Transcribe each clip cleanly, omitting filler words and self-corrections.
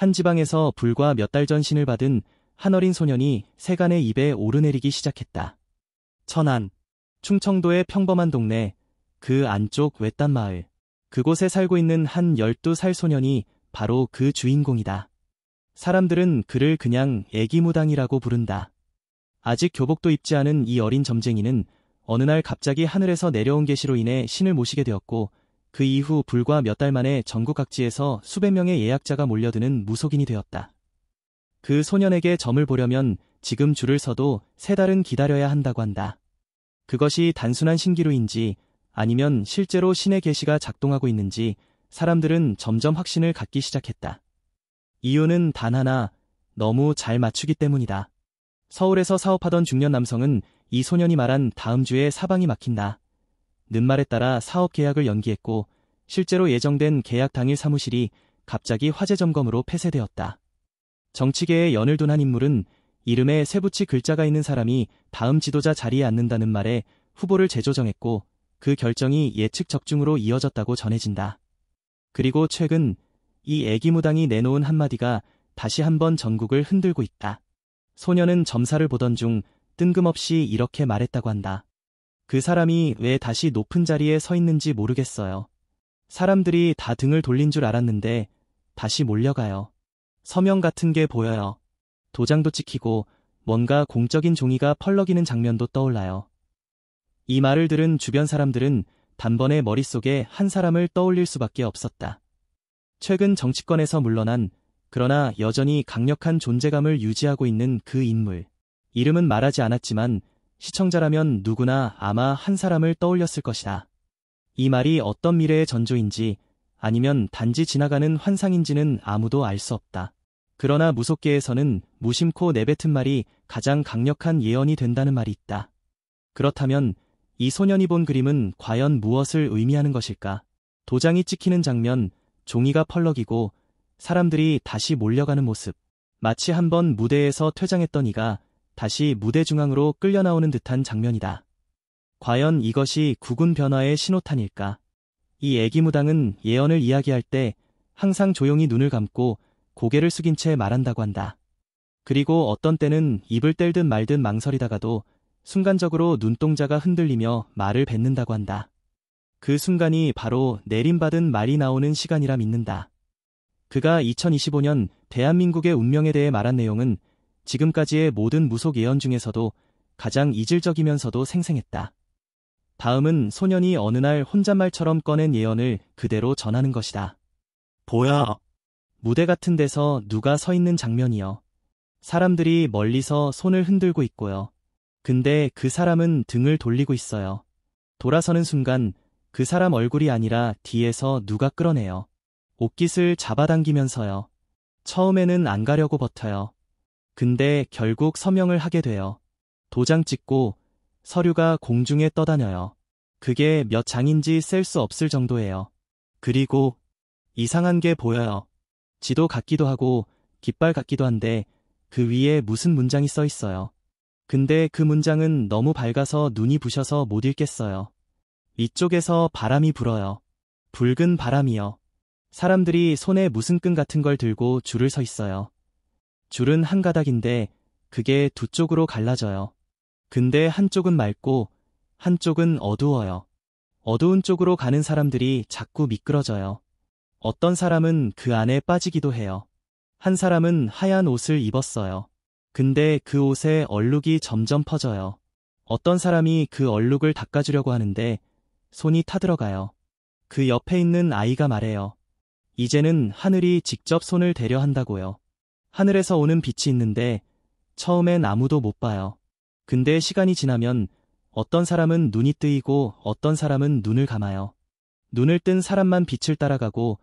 한 지방에서 불과 몇 달 전 신을 받은 한 어린 소년이 세간의 입에 오르내리기 시작했다. 천안, 충청도의 평범한 동네, 그 안쪽 외딴 마을. 그곳에 살고 있는 한 12살 소년이 바로 그 주인공이다. 사람들은 그를 그냥 애기무당이라고 부른다. 아직 교복도 입지 않은 이 어린 점쟁이는 어느 날 갑자기 하늘에서 내려온 계시로 인해 신을 모시게 되었고, 그 이후 불과 몇 달 만에 전국 각지에서 수백 명의 예약자가 몰려드는 무속인이 되었다. 그 소년에게 점을 보려면 지금 줄을 서도 3달은 기다려야 한다고 한다. 그것이 단순한 신기루인지 아니면 실제로 신의 계시가 작동하고 있는지 사람들은 점점 확신을 갖기 시작했다. 이유는 단 하나, 너무 잘 맞추기 때문이다. 서울에서 사업하던 중년 남성은 이 소년이 말한 다음 주에 사방이 막힌다 는 말에 따라 사업 계약을 연기했고, 실제로 예정된 계약 당일 사무실이 갑자기 화재 점검으로 폐쇄되었다. 정치계에 연을 둔 한 인물은 이름에 쇠붙이 글자가 있는 사람이 다음 지도자 자리에 앉는다는 말에 후보를 재조정했고, 그 결정이 예측 적중으로 이어졌다고 전해진다. 그리고 최근 이 애기무당이 내놓은 한마디가 다시 한번 전국을 흔들고 있다. 소년은 점사를 보던 중 뜬금없이 이렇게 말했다고 한다. 그 사람이 왜 다시 높은 자리에 서 있는지 모르겠어요. 사람들이 다 등을 돌린 줄 알았는데 다시 몰려가요. 서명 같은 게 보여요. 도장도 찍히고 뭔가 공적인 종이가 펄럭이는 장면도 떠올라요. 이 말을 들은 주변 사람들은 단번에 머릿속에 한 사람을 떠올릴 수밖에 없었다. 최근 정치권에서 물러난, 그러나 여전히 강력한 존재감을 유지하고 있는 그 인물. 이름은 말하지 않았지만 시청자라면 누구나 아마 한 사람을 떠올렸을 것이다. 이 말이 어떤 미래의 전조인지 아니면 단지 지나가는 환상인지는 아무도 알 수 없다. 그러나 무속계에서는 무심코 내뱉은 말이 가장 강력한 예언이 된다는 말이 있다. 그렇다면 이 소년이 본 그림은 과연 무엇을 의미하는 것일까? 도장이 찍히는 장면, 종이가 펄럭이고 사람들이 다시 몰려가는 모습. 마치 한번 무대에서 퇴장했던 이가 다시 무대 중앙으로 끌려 나오는 듯한 장면이다. 과연 이것이 국운 변화의 신호탄일까? 이 애기무당은 예언을 이야기할 때 항상 조용히 눈을 감고 고개를 숙인 채 말한다고 한다. 그리고 어떤 때는 입을 뗄듯 말듯 망설이다가도 순간적으로 눈동자가 흔들리며 말을 뱉는다고 한다. 그 순간이 바로 내림받은 말이 나오는 시간이라 믿는다. 그가 2025년 대한민국의 운명에 대해 말한 내용은 지금까지의 모든 무속 예언 중에서도 가장 이질적이면서도 생생했다. 다음은 소년이 어느 날 혼잣말처럼 꺼낸 예언을 그대로 전하는 것이다. 보여. 무대 같은 데서 누가 서 있는 장면이요. 사람들이 멀리서 손을 흔들고 있고요. 근데 그 사람은 등을 돌리고 있어요. 돌아서는 순간 그 사람 얼굴이 아니라 뒤에서 누가 끌어내요. 옷깃을 잡아당기면서요. 처음에는 안 가려고 버텨요. 근데 결국 서명을 하게 돼요. 도장 찍고 서류가 공중에 떠다녀요. 그게 몇 장인지 셀 수 없을 정도예요. 그리고 이상한 게 보여요. 지도 같기도 하고 깃발 같기도 한데 그 위에 무슨 문장이 써 있어요. 근데 그 문장은 너무 밝아서 눈이 부셔서 못 읽겠어요. 위쪽에서 바람이 불어요. 붉은 바람이요. 사람들이 손에 무슨 끈 같은 걸 들고 줄을 서 있어요. 줄은 한 가닥인데 그게 두 쪽으로 갈라져요. 근데 한쪽은 맑고 한쪽은 어두워요. 어두운 쪽으로 가는 사람들이 자꾸 미끄러져요. 어떤 사람은 그 안에 빠지기도 해요. 한 사람은 하얀 옷을 입었어요. 근데 그 옷에 얼룩이 점점 퍼져요. 어떤 사람이 그 얼룩을 닦아주려고 하는데 손이 타들어가요. 그 옆에 있는 아이가 말해요. 이제는 하늘이 직접 손을 대려 한다고요. 하늘에서 오는 빛이 있는데 처음엔 아무도 못 봐요. 근데 시간이 지나면 어떤 사람은 눈이 뜨이고 어떤 사람은 눈을 감아요. 눈을 뜬 사람만 빛을 따라가고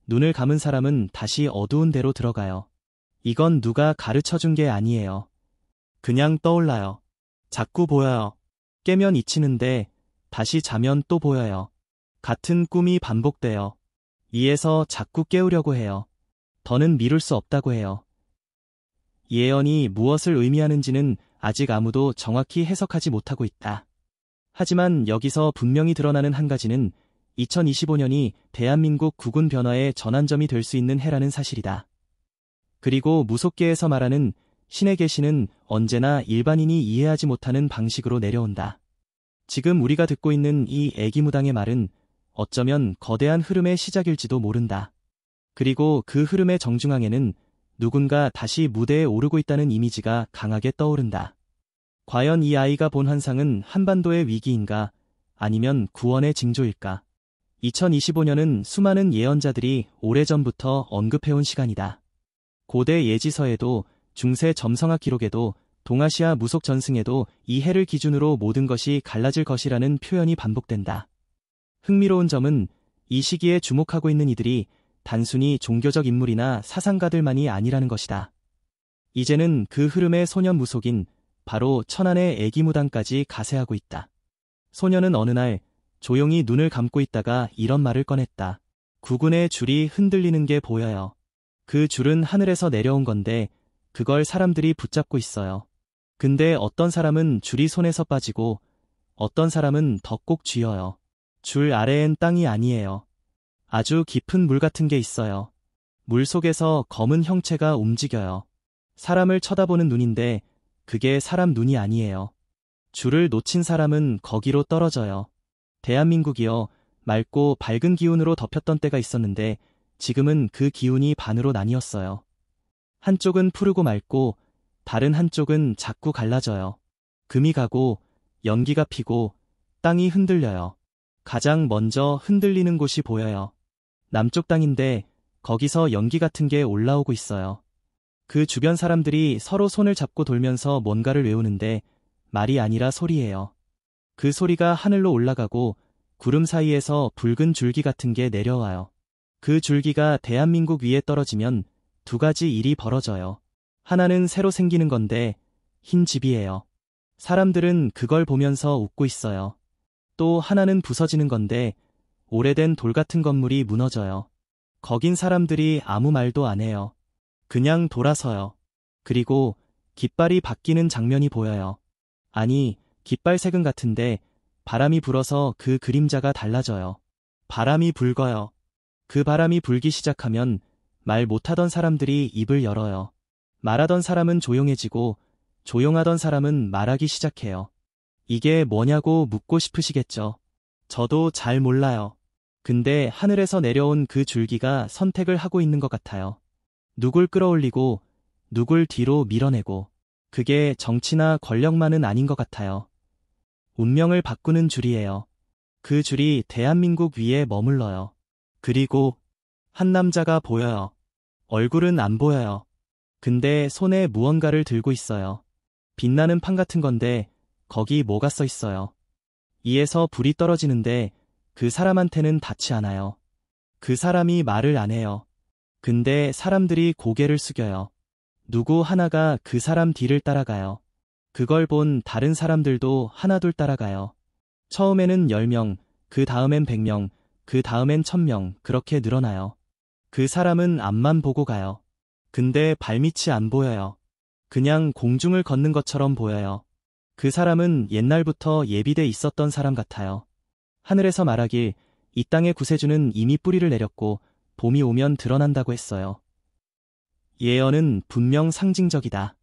눈을 감은 사람은 다시 어두운 데로 들어가요. 이건 누가 가르쳐준 게 아니에요. 그냥 떠올라요. 자꾸 보여요. 깨면 잊히는데 다시 자면 또 보여요. 같은 꿈이 반복돼요. 이에서 자꾸 깨우려고 해요. 더는 미룰 수 없다고 해요. 예언이 무엇을 의미하는지는 아직 아무도 정확히 해석하지 못하고 있다. 하지만 여기서 분명히 드러나는 한 가지는 2025년이 대한민국 국운 변화의 전환점이 될 수 있는 해라는 사실이다. 그리고 무속계에서 말하는 신의 계시는 언제나 일반인이 이해하지 못하는 방식으로 내려온다. 지금 우리가 듣고 있는 이 애기무당의 말은 어쩌면 거대한 흐름의 시작일지도 모른다. 그리고 그 흐름의 정중앙에는 누군가 다시 무대에 오르고 있다는 이미지가 강하게 떠오른다. 과연 이 아이가 본 환상은 한반도의 위기인가, 아니면 구원의 징조일까? 2025년은 수많은 예언자들이 오래전부터 언급해온 시간이다. 고대 예지서에도 중세 점성학 기록에도 동아시아 무속 전승에도 이 해를 기준으로 모든 것이 갈라질 것이라는 표현이 반복된다. 흥미로운 점은 이 시기에 주목하고 있는 이들이 단순히 종교적 인물이나 사상가들만이 아니라는 것이다. 이제는 그 흐름의 소년 무속인 바로 천안의 애기무당까지 가세하고 있다. 소년은 어느 날 조용히 눈을 감고 있다가 이런 말을 꺼냈다. 구군의 줄이 흔들리는 게 보여요. 그 줄은 하늘에서 내려온 건데 그걸 사람들이 붙잡고 있어요. 근데 어떤 사람은 줄이 손에서 빠지고 어떤 사람은 더 꼭 쥐어요. 줄 아래엔 땅이 아니에요. 아주 깊은 물 같은 게 있어요. 물 속에서 검은 형체가 움직여요. 사람을 쳐다보는 눈인데 그게 사람 눈이 아니에요. 줄을 놓친 사람은 거기로 떨어져요. 대한민국이요, 맑고 밝은 기운으로 덮였던 때가 있었는데 지금은 그 기운이 반으로 나뉘었어요. 한쪽은 푸르고 맑고 다른 한쪽은 자꾸 갈라져요. 금이 가고 연기가 피고 땅이 흔들려요. 가장 먼저 흔들리는 곳이 보여요. 남쪽 땅인데 거기서 연기 같은 게 올라오고 있어요. 그 주변 사람들이 서로 손을 잡고 돌면서 뭔가를 외우는데 말이 아니라 소리예요. 그 소리가 하늘로 올라가고 구름 사이에서 붉은 줄기 같은 게 내려와요. 그 줄기가 대한민국 위에 떨어지면 두 가지 일이 벌어져요. 하나는 새로 생기는 건데 흰 집이에요. 사람들은 그걸 보면서 웃고 있어요. 또 하나는 부서지는 건데 오래된 돌 같은 건물이 무너져요. 거긴 사람들이 아무 말도 안 해요. 그냥 돌아서요. 그리고 깃발이 바뀌는 장면이 보여요. 아니, 깃발 색은 같은데 바람이 불어서 그 그림자가 달라져요. 바람이 불어요. 그 바람이 불기 시작하면 말 못하던 사람들이 입을 열어요. 말하던 사람은 조용해지고 조용하던 사람은 말하기 시작해요. 이게 뭐냐고 묻고 싶으시겠죠. 저도 잘 몰라요. 근데 하늘에서 내려온 그 줄기가 선택을 하고 있는 것 같아요. 누굴 끌어올리고 누굴 뒤로 밀어내고. 그게 정치나 권력만은 아닌 것 같아요. 운명을 바꾸는 줄이에요. 그 줄이 대한민국 위에 머물러요. 그리고 한 남자가 보여요. 얼굴은 안 보여요. 근데 손에 무언가를 들고 있어요. 빛나는 판 같은 건데 거기 뭐가 써 있어요. 이에서 불이 떨어지는데 그 사람한테는 닿지 않아요. 그 사람이 말을 안 해요. 근데 사람들이 고개를 숙여요. 누구 하나가 그 사람 뒤를 따라가요. 그걸 본 다른 사람들도 하나둘 따라가요. 처음에는 10명, 그 다음엔 100명, 그 다음엔 1000명, 그렇게 늘어나요. 그 사람은 앞만 보고 가요. 근데 발밑이 안 보여요. 그냥 공중을 걷는 것처럼 보여요. 그 사람은 옛날부터 예비돼 있었던 사람 같아요. 하늘에서 말하길 이 땅의 구세주는 이미 뿌리를 내렸고 봄이 오면 드러난다고 했어요. 예언은 분명 상징적이다.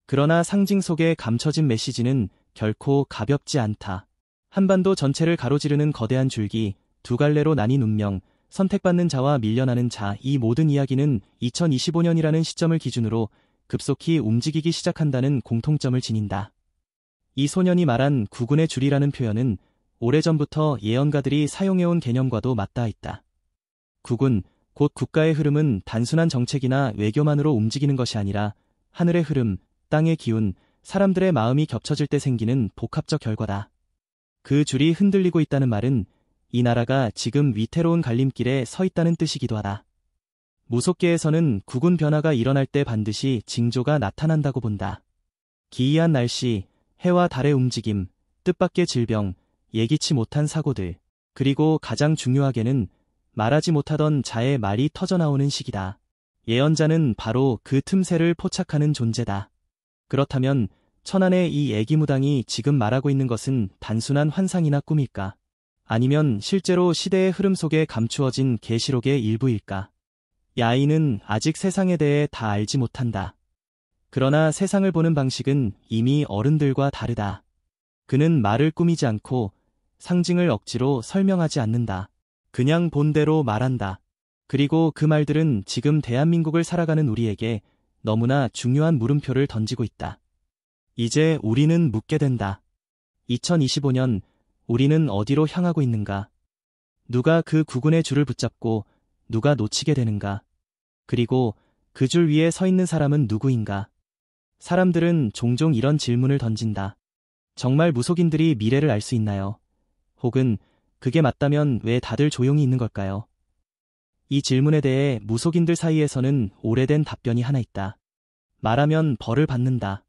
그러나 상징 속에 감춰진 메시지는 결코 가볍지 않다. 한반도 전체를 가로지르는 거대한 줄기, 두 갈래로 나뉜 운명, 선택받는 자와 밀려나는 자, 이 모든 이야기는 2025년이라는 시점을 기준으로 급속히 움직이기 시작한다는 공통점을 지닌다. 이 소년이 말한 구군의 줄이라는 표현은 오래전부터 예언가들이 사용해온 개념과도 맞닿아 있다. 구군, 곧 국가의 흐름은 단순한 정책이나 외교만으로 움직이는 것이 아니라 하늘의 흐름, 땅의 기운, 사람들의 마음이 겹쳐질 때 생기는 복합적 결과다. 그 줄이 흔들리고 있다는 말은 이 나라가 지금 위태로운 갈림길에 서 있다는 뜻이기도 하다. 무속계에서는 구군 변화가 일어날 때 반드시 징조가 나타난다고 본다. 기이한 날씨, 해와 달의 움직임, 뜻밖의 질병, 예기치 못한 사고들, 그리고 가장 중요하게는 말하지 못하던 자의 말이 터져나오는 시기다. 예언자는 바로 그 틈새를 포착하는 존재다. 그렇다면 천안의 이 애기무당이 지금 말하고 있는 것은 단순한 환상이나 꿈일까? 아니면 실제로 시대의 흐름 속에 감추어진 계시록의 일부일까? 이 아이는 아직 세상에 대해 다 알지 못한다. 그러나 세상을 보는 방식은 이미 어른들과 다르다. 그는 말을 꾸미지 않고 상징을 억지로 설명하지 않는다. 그냥 본대로 말한다. 그리고 그 말들은 지금 대한민국을 살아가는 우리에게 너무나 중요한 물음표를 던지고 있다. 이제 우리는 묻게 된다. 2025년 우리는 어디로 향하고 있는가? 누가 그 구군의 줄을 붙잡고 누가 놓치게 되는가? 그리고 그 줄 위에 서 있는 사람은 누구인가? 사람들은 종종 이런 질문을 던진다. 정말 무속인들이 미래를 알 수 있나요? 혹은 그게 맞다면 왜 다들 조용히 있는 걸까요? 이 질문에 대해 무속인들 사이에서는 오래된 답변이 하나 있다. 말하면 벌을 받는다.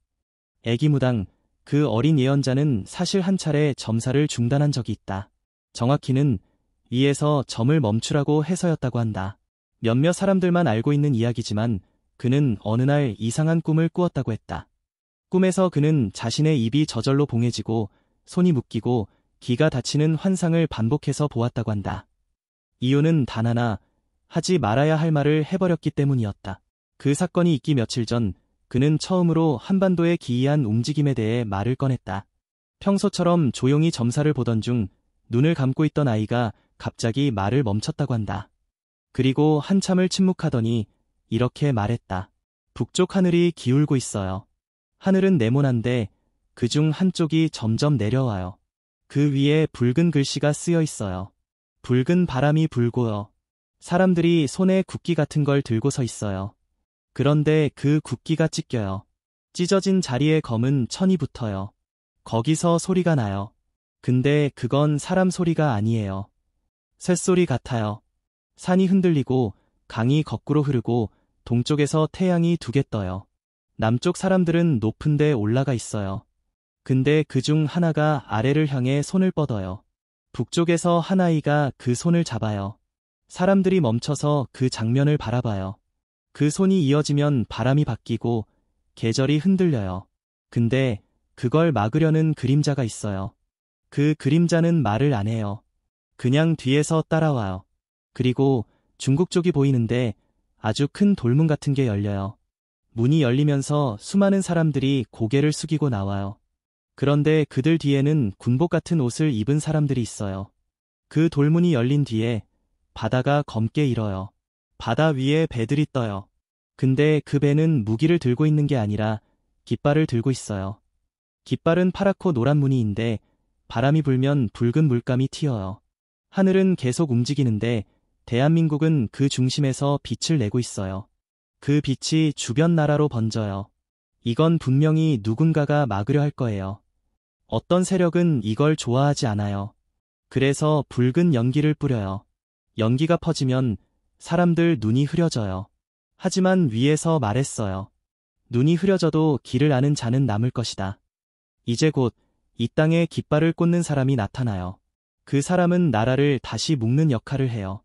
애기무당, 그 어린 예언자는 사실 한 차례 점사를 중단한 적이 있다. 정확히는 위에서 점을 멈추라고 해서였다고 한다. 몇몇 사람들만 알고 있는 이야기지만 그는 어느 날 이상한 꿈을 꾸었다고 했다. 꿈에서 그는 자신의 입이 저절로 봉해지고 손이 묶이고 귀가 닫히는 환상을 반복해서 보았다고 한다. 이유는 단 하나, 하지 말아야 할 말을 해버렸기 때문이었다. 그 사건이 있기 며칠 전 그는 처음으로 한반도의 기이한 움직임에 대해 말을 꺼냈다. 평소처럼 조용히 점사를 보던 중 눈을 감고 있던 아이가 갑자기 말을 멈췄다고 한다. 그리고 한참을 침묵하더니 이렇게 말했다. 북쪽 하늘이 기울고 있어요. 하늘은 네모난데 그중 한쪽이 점점 내려와요. 그 위에 붉은 글씨가 쓰여 있어요. 붉은 바람이 불고요. 사람들이 손에 국기 같은 걸 들고 서 있어요. 그런데 그 국기가 찢겨요. 찢어진 자리에 검은 천이 붙어요. 거기서 소리가 나요. 근데 그건 사람 소리가 아니에요. 쇳소리 같아요. 산이 흔들리고 강이 거꾸로 흐르고 동쪽에서 태양이 두 개 떠요. 남쪽 사람들은 높은 데 올라가 있어요. 근데 그중 하나가 아래를 향해 손을 뻗어요. 북쪽에서 한 아이가 그 손을 잡아요. 사람들이 멈춰서 그 장면을 바라봐요. 그 손이 이어지면 바람이 바뀌고 계절이 흔들려요. 근데 그걸 막으려는 그림자가 있어요. 그 그림자는 말을 안 해요. 그냥 뒤에서 따라와요. 그리고 중국 쪽이 보이는데 아주 큰 돌문 같은 게 열려요. 문이 열리면서 수많은 사람들이 고개를 숙이고 나와요. 그런데 그들 뒤에는 군복 같은 옷을 입은 사람들이 있어요. 그 돌문이 열린 뒤에 바다가 검게 일어요. 바다 위에 배들이 떠요. 근데 그 배는 무기를 들고 있는 게 아니라 깃발을 들고 있어요. 깃발은 파랗고 노란 무늬인데 바람이 불면 붉은 물감이 튀어요. 하늘은 계속 움직이는데 대한민국은 그 중심에서 빛을 내고 있어요. 그 빛이 주변 나라로 번져요. 이건 분명히 누군가가 막으려 할 거예요. 어떤 세력은 이걸 좋아하지 않아요. 그래서 붉은 연기를 뿌려요. 연기가 퍼지면 사람들 눈이 흐려져요. 하지만 위에서 말했어요. 눈이 흐려져도 길을 아는 자는 남을 것이다. 이제 곧 이 땅에 깃발을 꽂는 사람이 나타나요. 그 사람은 나라를 다시 묶는 역할을 해요.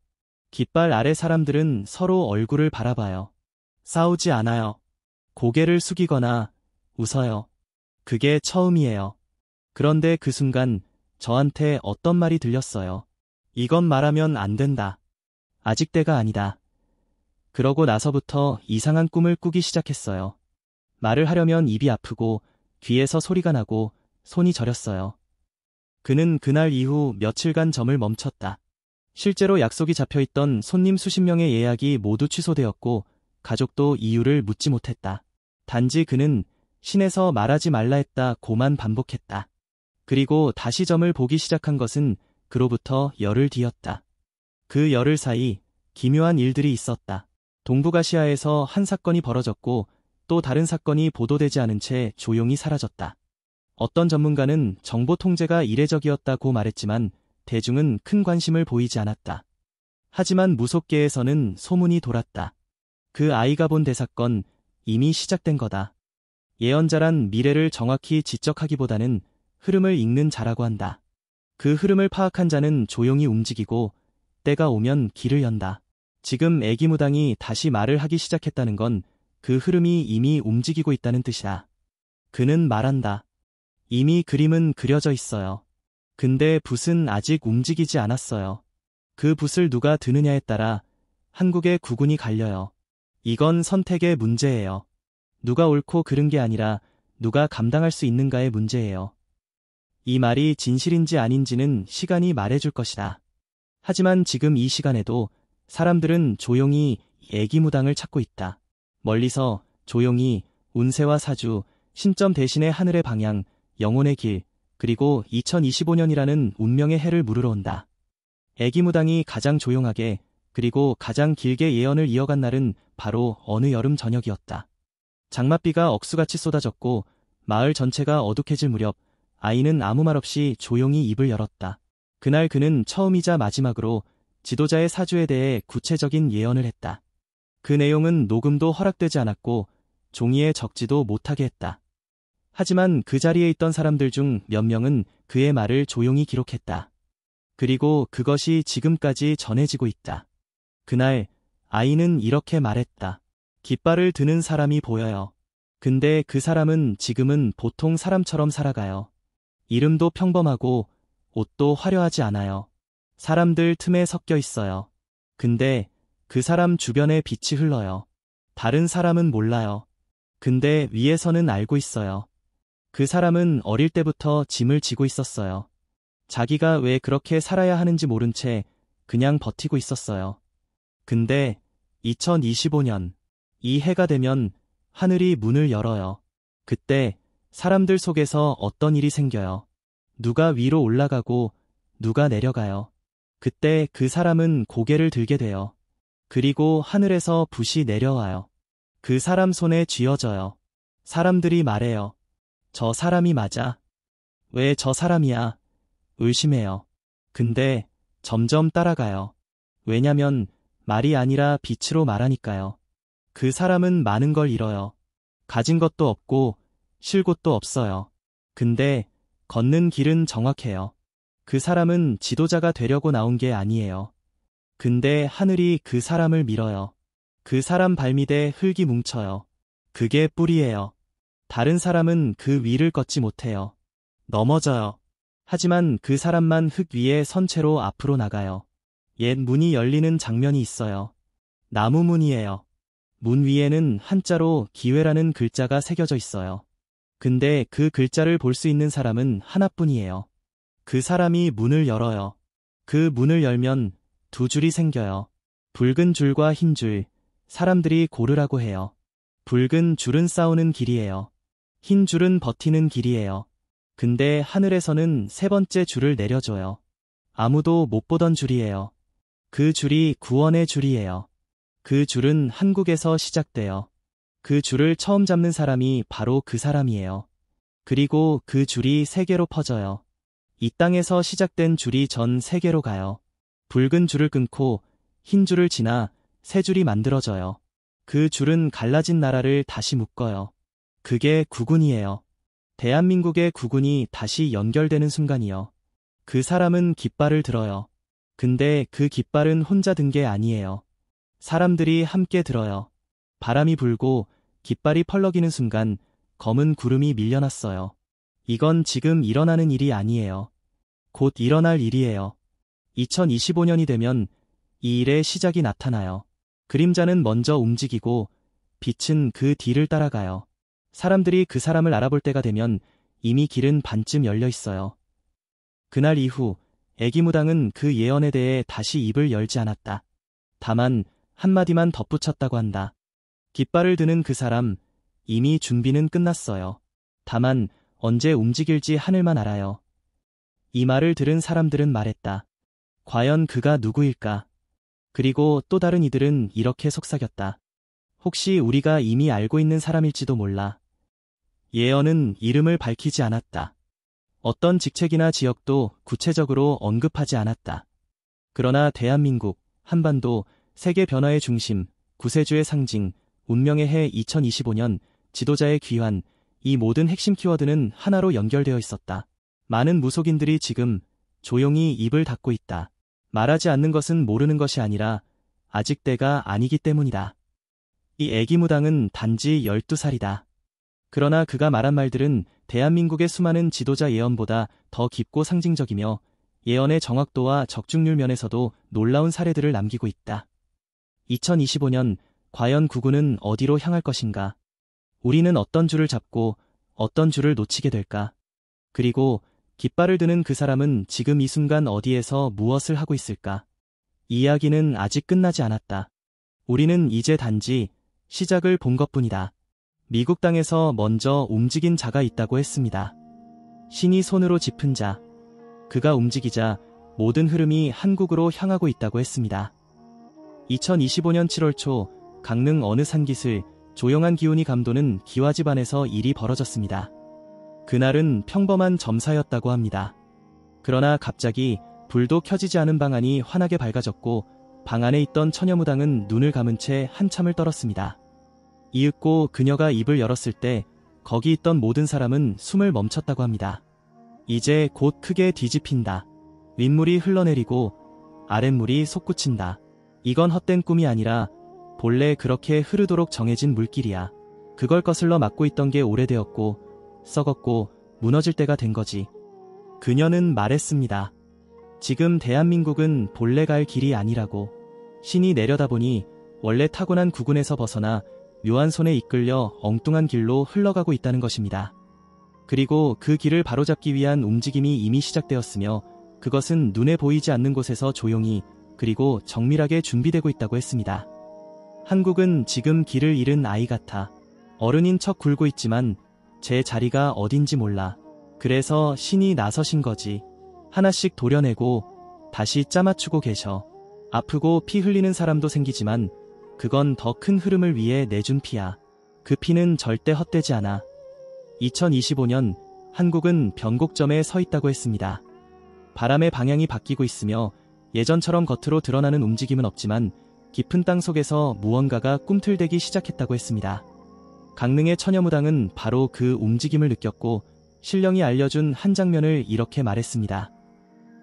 깃발 아래 사람들은 서로 얼굴을 바라봐요. 싸우지 않아요. 고개를 숙이거나 웃어요. 그게 처음이에요. 그런데 그 순간 저한테 어떤 말이 들렸어요. 이건 말하면 안 된다. 아직 때가 아니다. 그러고 나서부터 이상한 꿈을 꾸기 시작했어요. 말을 하려면 입이 아프고 귀에서 소리가 나고 손이 저렸어요. 그는 그날 이후 며칠간 점을 멈췄다. 실제로 약속이 잡혀있던 손님 수십 명의 예약이 모두 취소되었고 가족도 이유를 묻지 못했다. 단지 그는 신에서 말하지 말라 했다고만 반복했다. 그리고 다시 점을 보기 시작한 것은 그로부터 열흘 뒤였다. 그 열흘 사이 기묘한 일들이 있었다. 동북아시아에서 한 사건이 벌어졌고 또 다른 사건이 보도되지 않은 채 조용히 사라졌다. 어떤 전문가는 정보 통제가 이례적이었다고 말했지만 대중은 큰 관심을 보이지 않았다. 하지만 무속계에서는 소문이 돌았다. 그 아이가 본 대사건 이미 시작된 거다. 예언자란 미래를 정확히 지적하기보다는 흐름을 읽는 자라고 한다. 그 흐름을 파악한 자는 조용히 움직이고 때가 오면 길을 연다. 지금 애기무당이 다시 말을 하기 시작했다는 건 그 흐름이 이미 움직이고 있다는 뜻이다. 그는 말한다. 이미 그림은 그려져 있어요. 근데 붓은 아직 움직이지 않았어요. 그 붓을 누가 드느냐에 따라 한국의 국운이 갈려요. 이건 선택의 문제예요. 누가 옳고 그른 게 아니라 누가 감당할 수 있는가의 문제예요. 이 말이 진실인지 아닌지는 시간이 말해줄 것이다. 하지만 지금 이 시간에도 사람들은 조용히 애기무당을 찾고 있다. 멀리서 조용히 운세와 사주, 신점 대신에 하늘의 방향, 영혼의 길, 그리고 2025년이라는 운명의 해를 물으러 온다. 애기무당이 가장 조용하게 그리고 가장 길게 예언을 이어간 날은 바로 어느 여름 저녁이었다. 장맛비가 억수같이 쏟아졌고 마을 전체가 어둑해질 무렵 아이는 아무 말 없이 조용히 입을 열었다. 그날 그는 처음이자 마지막으로 지도자의 사주에 대해 구체적인 예언을 했다. 그 내용은 녹음도 허락되지 않았고 종이에 적지도 못하게 했다. 하지만 그 자리에 있던 사람들 중 몇 명은 그의 말을 조용히 기록했다. 그리고 그것이 지금까지 전해지고 있다. 그날 아이는 이렇게 말했다. 깃발을 드는 사람이 보여요. 근데 그 사람은 지금은 보통 사람처럼 살아가요. 이름도 평범하고 옷도 화려하지 않아요. 사람들 틈에 섞여 있어요. 근데 그 사람 주변에 빛이 흘러요. 다른 사람은 몰라요. 근데 위에서는 알고 있어요. 그 사람은 어릴 때부터 짐을 지고 있었어요. 자기가 왜 그렇게 살아야 하는지 모른 채 그냥 버티고 있었어요. 근데 2025년 이 해가 되면 하늘이 문을 열어요. 그때 사람들 속에서 어떤 일이 생겨요. 누가 위로 올라가고 누가 내려가요. 그때 그 사람은 고개를 들게 돼요. 그리고 하늘에서 불이 내려와요. 그 사람 손에 쥐어져요. 사람들이 말해요. 저 사람이 맞아? 왜 저 사람이야? 의심해요. 근데 점점 따라가요. 왜냐면 말이 아니라 빛으로 말하니까요. 그 사람은 많은 걸 잃어요. 가진 것도 없고 쉴 곳도 없어요. 근데 걷는 길은 정확해요. 그 사람은 지도자가 되려고 나온 게 아니에요. 근데 하늘이 그 사람을 밀어요. 그 사람 발밑에 흙이 뭉쳐요. 그게 뿌리예요. 다른 사람은 그 위를 걷지 못해요. 넘어져요. 하지만 그 사람만 흙 위에 선 채로 앞으로 나가요. 옛 문이 열리는 장면이 있어요. 나무 문이에요. 문 위에는 한자로 기회라는 글자가 새겨져 있어요. 근데 그 글자를 볼 수 있는 사람은 하나뿐이에요. 그 사람이 문을 열어요. 그 문을 열면 두 줄이 생겨요. 붉은 줄과 흰 줄, 사람들이 고르라고 해요. 붉은 줄은 싸우는 길이에요. 흰 줄은 버티는 길이에요. 근데 하늘에서는 세 번째 줄을 내려줘요. 아무도 못 보던 줄이에요. 그 줄이 구원의 줄이에요. 그 줄은 한국에서 시작돼요. 그 줄을 처음 잡는 사람이 바로 그 사람이에요. 그리고 그 줄이 세계로 퍼져요. 이 땅에서 시작된 줄이 전 세계로 가요. 붉은 줄을 끊고 흰 줄을 지나 새 줄이 만들어져요. 그 줄은 갈라진 나라를 다시 묶어요. 그게 국운이에요. 대한민국의 국운이 다시 연결되는 순간이요. 그 사람은 깃발을 들어요. 근데 그 깃발은 혼자 든 게 아니에요. 사람들이 함께 들어요. 바람이 불고 깃발이 펄럭이는 순간 검은 구름이 밀려났어요. 이건 지금 일어나는 일이 아니에요. 곧 일어날 일이에요. 2025년이 되면 이 일의 시작이 나타나요. 그림자는 먼저 움직이고 빛은 그 뒤를 따라가요. 사람들이 그 사람을 알아볼 때가 되면 이미 길은 반쯤 열려 있어요. 그날 이후 애기무당은 그 예언에 대해 다시 입을 열지 않았다. 다만 한마디만 덧붙였다고 한다. 깃발을 드는 그 사람, 이미 준비는 끝났어요. 다만 언제 움직일지 하늘만 알아요. 이 말을 들은 사람들은 말했다. 과연 그가 누구일까? 그리고 또 다른 이들은 이렇게 속삭였다. 혹시 우리가 이미 알고 있는 사람일지도 몰라. 예언은 이름을 밝히지 않았다. 어떤 직책이나 지역도 구체적으로 언급하지 않았다. 그러나 대한민국, 한반도, 세계 변화의 중심, 구세주의 상징, 운명의 해 2025년, 지도자의 귀환, 이 모든 핵심 키워드는 하나로 연결되어 있었다. 많은 무속인들이 지금 조용히 입을 닫고 있다. 말하지 않는 것은 모르는 것이 아니라 아직 때가 아니기 때문이다. 이 애기무당은 단지 12살이다. 그러나 그가 말한 말들은 대한민국의 수많은 지도자 예언보다 더 깊고 상징적이며 예언의 정확도와 적중률 면에서도 놀라운 사례들을 남기고 있다. 2025년 과연 구구는 어디로 향할 것인가? 우리는 어떤 줄을 잡고 어떤 줄을 놓치게 될까? 그리고 깃발을 드는 그 사람은 지금 이 순간 어디에서 무엇을 하고 있을까? 이야기는 아직 끝나지 않았다. 우리는 이제 단지 시작을 본 것뿐이다. 미국 땅에서 먼저 움직인 자가 있다고 했습니다. 신이 손으로 짚은 자. 그가 움직이자 모든 흐름이 한국으로 향하고 있다고 했습니다. 2025년 7월 초 강릉 어느 산기슭 조용한 기운이 감도는 기와 집안에서 일이 벌어졌습니다. 그날은 평범한 점사였다고 합니다. 그러나 갑자기 불도 켜지지 않은 방 안이 환하게 밝아졌고 방 안에 있던 처녀무당은 눈을 감은 채 한참을 떨었습니다. 이윽고 그녀가 입을 열었을 때 거기 있던 모든 사람은 숨을 멈췄다고 합니다. 이제 곧 크게 뒤집힌다. 윗물이 흘러내리고 아랫물이 솟구친다. 이건 헛된 꿈이 아니라 본래 그렇게 흐르도록 정해진 물길이야. 그걸 거슬러 막고 있던 게 오래되었고 썩었고 무너질 때가 된 거지. 그녀는 말했습니다. 지금 대한민국은 본래 갈 길이 아니라고. 신이 내려다보니 원래 타고난 구군에서 벗어나 묘한 손에 이끌려 엉뚱한 길로 흘러가고 있다는 것입니다. 그리고 그 길을 바로잡기 위한 움직임이 이미 시작되었으며 그것은 눈에 보이지 않는 곳에서 조용히 그리고 정밀하게 준비되고 있다고 했습니다. 한국은 지금 길을 잃은 아이 같아. 어른인 척 굴고 있지만 제 자리가 어딘지 몰라. 그래서 신이 나서신 거지. 하나씩 도려내고 다시 짜맞추고 계셔. 아프고 피 흘리는 사람도 생기지만 그건 더 큰 흐름을 위해 내준 피야. 그 피는 절대 헛되지 않아. 2025년 한국은 변곡점에 서 있다고 했습니다. 바람의 방향이 바뀌고 있으며 예전처럼 겉으로 드러나는 움직임은 없지만 깊은 땅 속에서 무언가가 꿈틀대기 시작했다고 했습니다. 강릉의 처녀무당은 바로 그 움직임을 느꼈고 신령이 알려준 한 장면을 이렇게 말했습니다.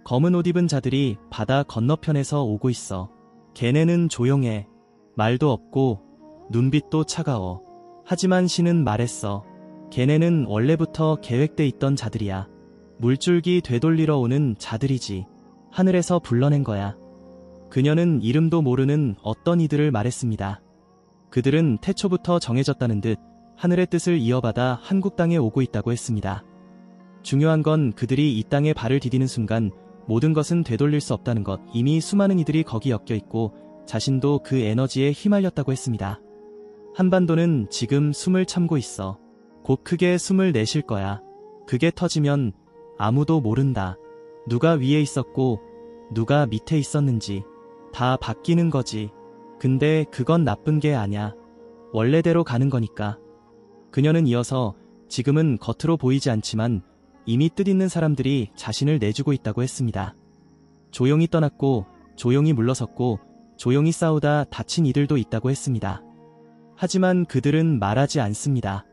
검은 옷 입은 자들이 바다 건너편에서 오고 있어. 걔네는 조용해. 말도 없고 눈빛도 차가워. 하지만 신은 말했어. 걔네는 원래부터 계획돼 있던 자들이야. 물줄기 되돌리러 오는 자들이지. 하늘에서 불러낸 거야. 그녀는 이름도 모르는 어떤 이들을 말했습니다. 그들은 태초부터 정해졌다는 듯 하늘의 뜻을 이어받아 한국 땅에 오고 있다고 했습니다. 중요한 건 그들이 이 땅에 발을 디디는 순간 모든 것은 되돌릴 수 없다는 것. 이미 수많은 이들이 거기 엮여 있고 자신도 그 에너지에 휘말렸다고 했습니다. 한반도는 지금 숨을 참고 있어. 곧 크게 숨을 내쉴 거야. 그게 터지면 아무도 모른다. 누가 위에 있었고 누가 밑에 있었는지 다 바뀌는 거지. 근데 그건 나쁜 게 아냐. 원래대로 가는 거니까. 그녀는 이어서 지금은 겉으로 보이지 않지만 이미 뜻있는 사람들이 자신을 내주고 있다고 했습니다. 조용히 떠났고 조용히 물러섰고 조용히 싸우다 다친 이들도 있다고 했습니다. 하지만 그들은 말하지 않습니다.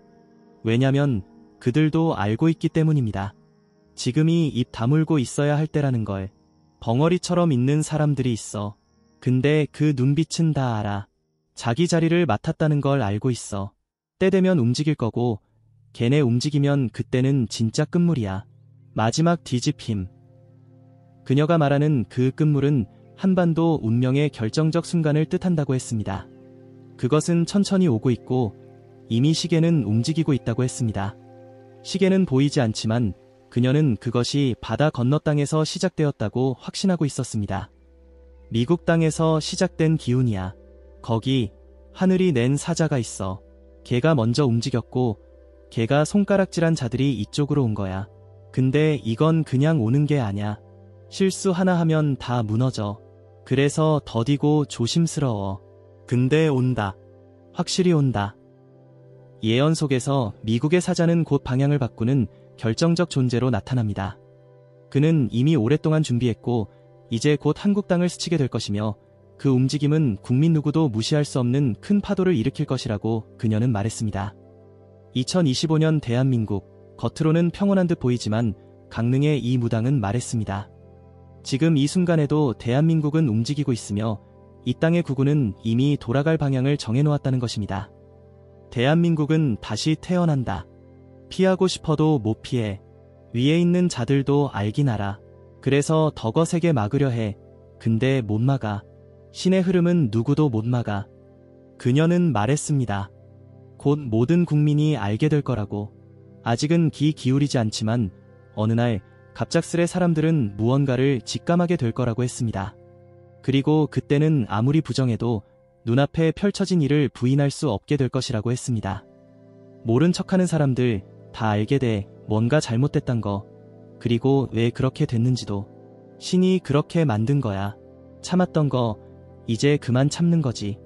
왜냐면 그들도 알고 있기 때문입니다. 지금이 입 다물고 있어야 할 때라는 걸. 벙어리처럼 있는 사람들이 있어. 근데 그 눈빛은 다 알아. 자기 자리를 맡았다는 걸 알고 있어. 때 되면 움직일 거고 걔네 움직이면 그때는 진짜 끝물이야. 마지막 뒤집힘. 그녀가 말하는 그 끝물은 한반도 운명의 결정적 순간을 뜻한다고 했습니다. 그것은 천천히 오고 있고 이미 시계는 움직이고 있다고 했습니다. 시계는 보이지 않지만 그녀는 그것이 바다 건너 땅에서 시작되었다고 확신하고 있었습니다. 미국 땅에서 시작된 기운이야. 거기 하늘이 낸 사자가 있어. 걔가 먼저 움직였고 걔가 손가락질한 자들이 이쪽으로 온 거야. 근데 이건 그냥 오는 게 아냐. 실수 하나 하면 다 무너져. 그래서 더디고 조심스러워. 근데 온다. 확실히 온다. 예언 속에서 미국의 사자는 곧 방향을 바꾸는 결정적 존재로 나타납니다. 그는 이미 오랫동안 준비했고 이제 곧 한국 땅을 스치게 될 것이며 그 움직임은 국민 누구도 무시할 수 없는 큰 파도를 일으킬 것이라고 그녀는 말했습니다. 2025년 대한민국, 겉으로는 평온한 듯 보이지만 강릉의 이 무당은 말했습니다. 지금 이 순간에도 대한민국은 움직이고 있으며 이 땅의 구구는 이미 돌아갈 방향을 정해놓았다는 것입니다. 대한민국은 다시 태어난다. 피하고 싶어도 못 피해. 위에 있는 자들도 알긴 알아. 그래서 더 거세게 막으려 해. 근데 못 막아. 신의 흐름은 누구도 못 막아. 그녀는 말했습니다. 곧 모든 국민이 알게 될 거라고. 아직은 귀 기울이지 않지만 어느 날 갑작스레 사람들은 무언가를 직감하게 될 거라고 했습니다. 그리고 그때는 아무리 부정해도 눈앞에 펼쳐진 일을 부인할 수 없게 될 것이라고 했습니다. 모른 척하는 사람들 다 알게 돼. 뭔가 잘못됐단 거. 그리고 왜 그렇게 됐는지도. 신이 그렇게 만든 거야. 참았던 거 이제 그만 참는 거지.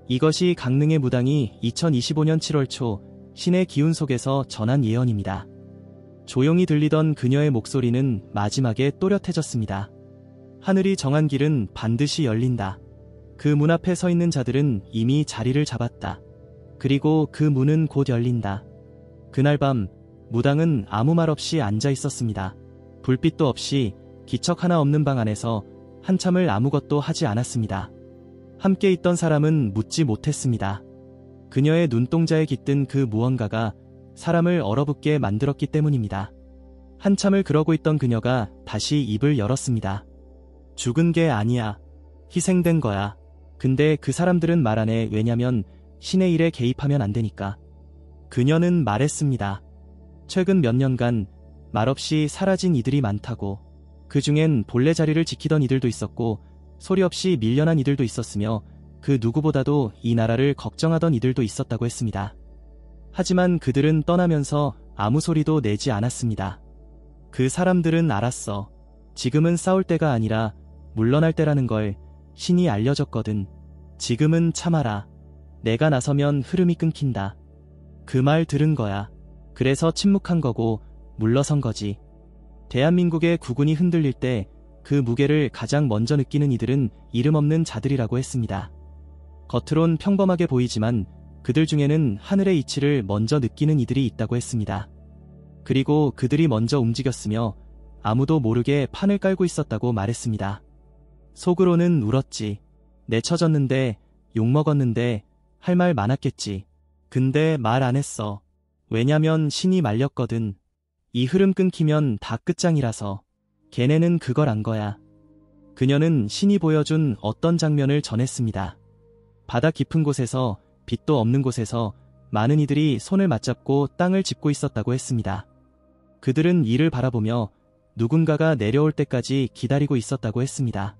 이것이 강릉의 무당이 2025년 7월 초 신의 기운 속에서 전한 예언입니다. 조용히 들리던 그녀의 목소리는 마지막에 또렷해졌습니다. 하늘이 정한 길은 반드시 열린다. 그 문 앞에 서 있는 자들은 이미 자리를 잡았다. 그리고 그 문은 곧 열린다. 그날 밤 무당은 아무 말 없이 앉아 있었습니다. 불빛도 없이 기척 하나 없는 방 안에서 한참을 아무것도 하지 않았습니다. 함께 있던 사람은 묻지 못했습니다. 그녀의 눈동자에 깃든 그 무언가가 사람을 얼어붙게 만들었기 때문입니다. 한참을 그러고 있던 그녀가 다시 입을 열었습니다. 죽은 게 아니야. 희생된 거야. 근데 그 사람들은 말 안 해. 왜냐면 신의 일에 개입하면 안 되니까. 그녀는 말했습니다. 최근 몇 년간 말없이 사라진 이들이 많다고. 그 중엔 본래 자리를 지키던 이들도 있었고 소리 없이 밀려난 이들도 있었으며 그 누구보다도 이 나라를 걱정하던 이들도 있었다고 했습니다. 하지만 그들은 떠나면서 아무 소리도 내지 않았습니다. 그 사람들은 알았어. 지금은 싸울 때가 아니라 물러날 때라는 걸 신이 알려줬거든. 지금은 참아라. 내가 나서면 흐름이 끊긴다. 그 말 들은 거야. 그래서 침묵한 거고 물러선 거지. 대한민국의 국운이 흔들릴 때 그 무게를 가장 먼저 느끼는 이들은 이름 없는 자들이라고 했습니다. 겉으론 평범하게 보이지만 그들 중에는 하늘의 이치를 먼저 느끼는 이들이 있다고 했습니다. 그리고 그들이 먼저 움직였으며 아무도 모르게 판을 깔고 있었다고 말했습니다. 속으로는 울었지. 내쳐졌는데 욕먹었는데 할 말 많았겠지. 근데 말 안 했어. 왜냐면 신이 말렸거든. 이 흐름 끊기면 다 끝장이라서. 걔네는 그걸 안 거야. 그녀는 신이 보여준 어떤 장면을 전했습니다. 바다 깊은 곳에서 빛도 없는 곳에서 많은 이들이 손을 맞잡고 땅을 짚고 있었다고 했습니다. 그들은 이를 바라보며 누군가가 내려올 때까지 기다리고 있었다고 했습니다.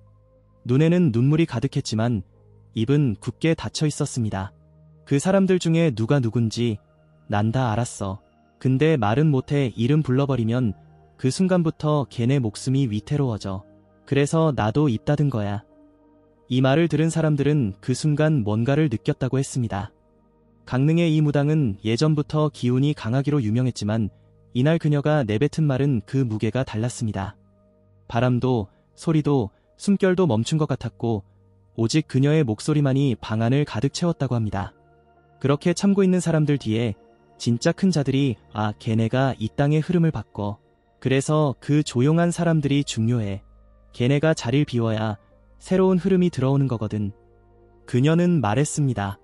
눈에는 눈물이 가득했지만 입은 굳게 닫혀 있었습니다. 그 사람들 중에 누가 누군지 난 다 알았어. 근데 말은 못해. 이름 불러버리면 그 순간부터 걔네 목숨이 위태로워져. 그래서 나도 입 닫은 거야. 이 말을 들은 사람들은 그 순간 뭔가를 느꼈다고 했습니다. 강릉의 이 무당은 예전부터 기운이 강하기로 유명했지만 이날 그녀가 내뱉은 말은 그 무게가 달랐습니다. 바람도 소리도 숨결도 멈춘 것 같았고 오직 그녀의 목소리만이 방 안을 가득 채웠다고 합니다. 그렇게 참고 있는 사람들 뒤에 진짜 큰 자들이 걔네가 이 땅의 흐름을 바꿔. 그래서 그 조용한 사람들이 중요해. 걔네가 자리를 비워야 새로운 흐름이 들어오는 거거든. 그녀는 말했습니다.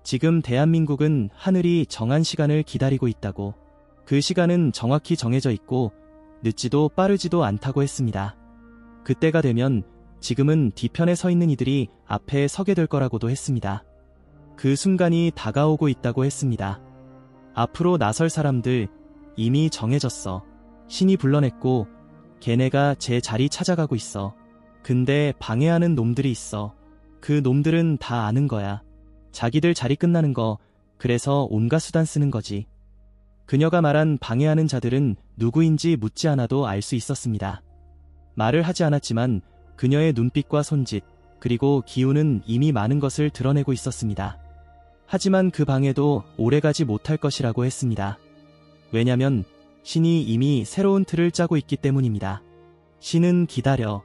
지금 대한민국은 하늘이 정한 시간을 기다리고 있다고. 그 시간은 정확히 정해져 있고 늦지도 빠르지도 않다고 했습니다. 그때가 되면 지금은 뒤편에 서 있는 이들이 앞에 서게 될 거라고도 했습니다. 그 순간이 다가오고 있다고 했습니다. 앞으로 나설 사람들 이미 정해졌어. 신이 불러냈고 걔네가 제 자리 찾아가고 있어. 근데 방해하는 놈들이 있어. 그 놈들은 다 아는 거야. 자기들 자리 끝나는 거. 그래서 온갖 수단 쓰는 거지. 그녀가 말한 방해하는 자들은 누구인지 묻지 않아도 알 수 있었습니다. 말을 하지 않았지만 그녀의 눈빛과 손짓 그리고 기운은 이미 많은 것을 드러내고 있었습니다. 하지만 그 방해도 오래가지 못할 것이라고 했습니다. 왜냐면 신이 이미 새로운 틀을 짜고 있기 때문입니다. 신은 기다려.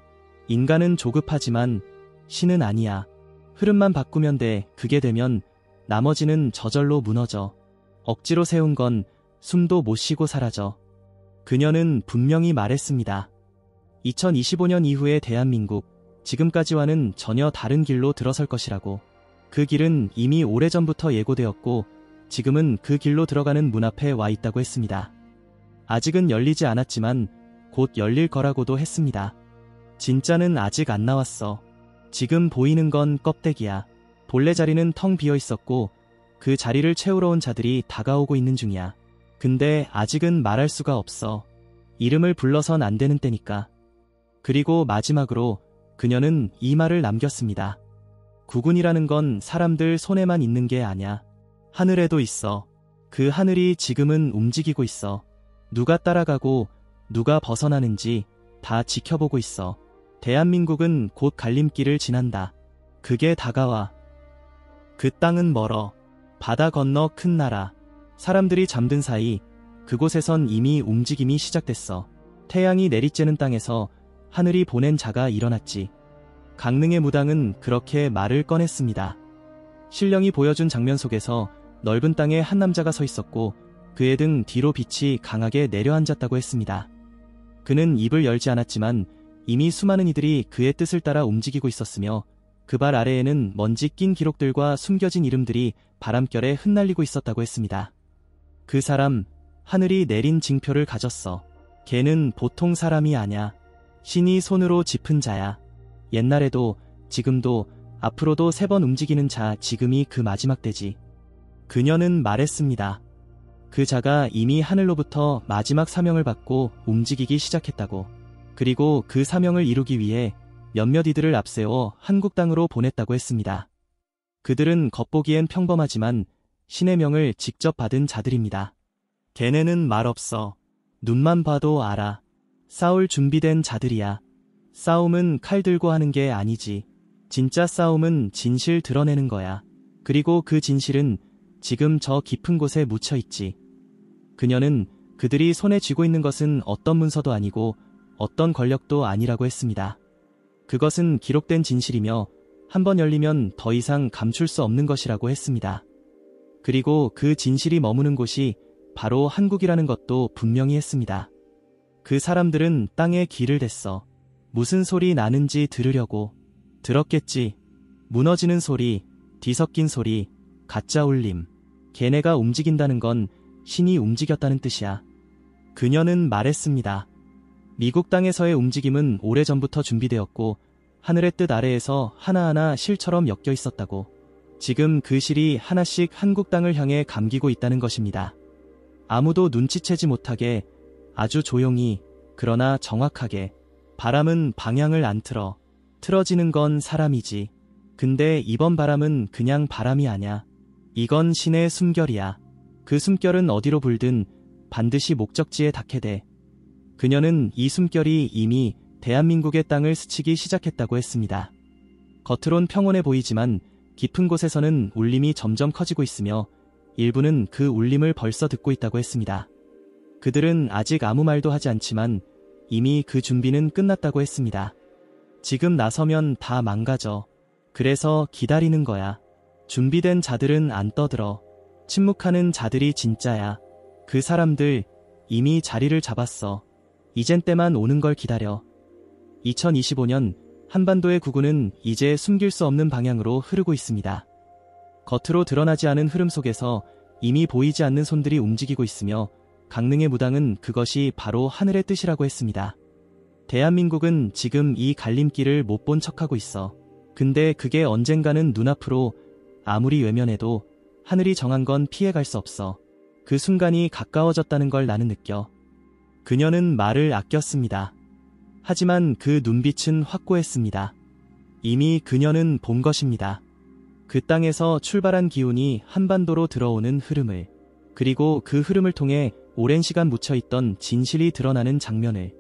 인간은 조급하지만 신은 아니야. 흐름만 바꾸면 돼. 그게 되면 나머지는 저절로 무너져. 억지로 세운 건 숨도 못 쉬고 사라져. 그녀는 분명히 말했습니다. 2025년 이후의 대한민국, 지금까지와는 전혀 다른 길로 들어설 것이라고. 그 길은 이미 오래전부터 예고되었고 지금은 그 길로 들어가는 문 앞에 와 있다고 했습니다. 아직은 열리지 않았지만 곧 열릴 거라고도 했습니다. 진짜는 아직 안 나왔어. 지금 보이는 건 껍데기야. 본래 자리는 텅 비어 있었고 그 자리를 채우러 온 자들이 다가오고 있는 중이야. 근데 아직은 말할 수가 없어. 이름을 불러선 안 되는 때니까. 그리고 마지막으로 그녀는 이 말을 남겼습니다. 구군이라는 건 사람들 손에만 있는 게 아냐. 하늘에도 있어. 그 하늘이 지금은 움직이고 있어. 누가 따라가고 누가 벗어나는지 다 지켜보고 있어. 대한민국은 곧 갈림길을 지난다. 그게 다가와. 그 땅은 멀어. 바다 건너 큰 나라. 사람들이 잠든 사이 그곳에선 이미 움직임이 시작됐어. 태양이 내리쬐는 땅에서 하늘이 보낸 자가 일어났지. 강릉의 무당은 그렇게 말을 꺼냈습니다. 신령이 보여준 장면 속에서 넓은 땅에 한 남자가 서 있었고 그의 등 뒤로 빛이 강하게 내려앉았다고 했습니다. 그는 입을 열지 않았지만 이미 수많은 이들이 그의 뜻을 따라 움직이고 있었으며 그 발 아래에는 먼지 낀 기록들과 숨겨진 이름들이 바람결에 흩날리고 있었다고 했습니다. 그 사람, 하늘이 내린 징표를 가졌어. 걔는 보통 사람이 아냐. 신이 손으로 짚은 자야. 옛날에도 지금도 앞으로도 3번 움직이는 자, 지금이 그 마지막 때지. 그녀는 말했습니다. 그 자가 이미 하늘로부터 마지막 사명을 받고 움직이기 시작했다고. 그리고 그 사명을 이루기 위해 몇몇 이들을 앞세워 한국 땅으로 보냈다고 했습니다. 그들은 겉보기엔 평범하지만 신의 명을 직접 받은 자들입니다. 걔네는 말없어. 눈만 봐도 알아. 싸울 준비된 자들이야. 싸움은 칼 들고 하는 게 아니지. 진짜 싸움은 진실 드러내는 거야. 그리고 그 진실은 지금 저 깊은 곳에 묻혀 있지. 그녀는 그들이 손에 쥐고 있는 것은 어떤 문서도 아니고 어떤 권력도 아니라고 했습니다. 그것은 기록된 진실이며 한번 열리면 더 이상 감출 수 없는 것이라고 했습니다. 그리고 그 진실이 머무는 곳이 바로 한국이라는 것도 분명히 했습니다. 그 사람들은 땅에 길을 댔어. 무슨 소리 나는지 들으려고. 들었겠지. 무너지는 소리, 뒤섞인 소리, 가짜 울림. 걔네가 움직인다는 건 신이 움직였다는 뜻이야. 그녀는 말했습니다. 미국 땅에서의 움직임은 오래전부터 준비되었고 하늘의 뜻 아래에서 하나하나 실처럼 엮여 있었다고. 지금 그 실이 하나씩 한국 땅을 향해 감기고 있다는 것입니다. 아무도 눈치채지 못하게 아주 조용히, 그러나 정확하게. 바람은 방향을 안 틀어. 틀어지는 건 사람이지. 근데 이번 바람은 그냥 바람이 아냐. 이건 신의 숨결이야. 그 숨결은 어디로 불든 반드시 목적지에 닿게 돼. 그녀는 이 숨결이 이미 대한민국의 땅을 스치기 시작했다고 했습니다. 겉으론 평온해 보이지만 깊은 곳에서는 울림이 점점 커지고 있으며 일부는 그 울림을 벌써 듣고 있다고 했습니다. 그들은 아직 아무 말도 하지 않지만 이미 그 준비는 끝났다고 했습니다. 지금 나서면 다 망가져. 그래서 기다리는 거야. 준비된 자들은 안 떠들어. 침묵하는 자들이 진짜야. 그 사람들 이미 자리를 잡았어. 이젠 때만 오는 걸 기다려. 2025년 한반도의 구군은 이제 숨길 수 없는 방향으로 흐르고 있습니다. 겉으로 드러나지 않은 흐름 속에서 이미 보이지 않는 손들이 움직이고 있으며 강릉의 무당은 그것이 바로 하늘의 뜻이라고 했습니다. 대한민국은 지금 이 갈림길을 못 본 척하고 있어. 근데 그게 언젠가는 눈앞으로 아무리 외면해도 하늘이 정한 건 피해갈 수 없어. 그 순간이 가까워졌다는 걸 나는 느껴. 그녀는 말을 아꼈습니다. 하지만 그 눈빛은 확고했습니다. 이미 그녀는 본 것입니다. 그 땅에서 출발한 기운이 한반도로 들어오는 흐름을, 그리고 그 흐름을 통해 오랜 시간 묻혀있던 진실이 드러나는 장면을.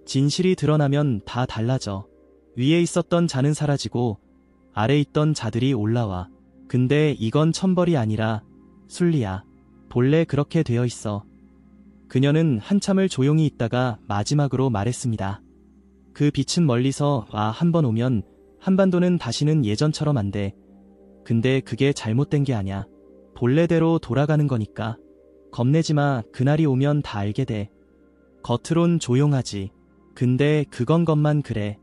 진실이 드러나면 다 달라져. 위에 있었던 자는 사라지고 아래 있던 자들이 올라와. 근데 이건 천벌이 아니라 순리야. 본래 그렇게 되어 있어. 그녀는 한참을 조용히 있다가 마지막으로 말했습니다. 그 빛은 멀리서 와 한번 오면 한반도는 다시는 예전처럼 안 돼. 근데 그게 잘못된 게 아냐. 본래대로 돌아가는 거니까. 겁내지 마. 그날이 오면 다 알게 돼. 겉으론 조용하지. 근데 그건 것만 그래.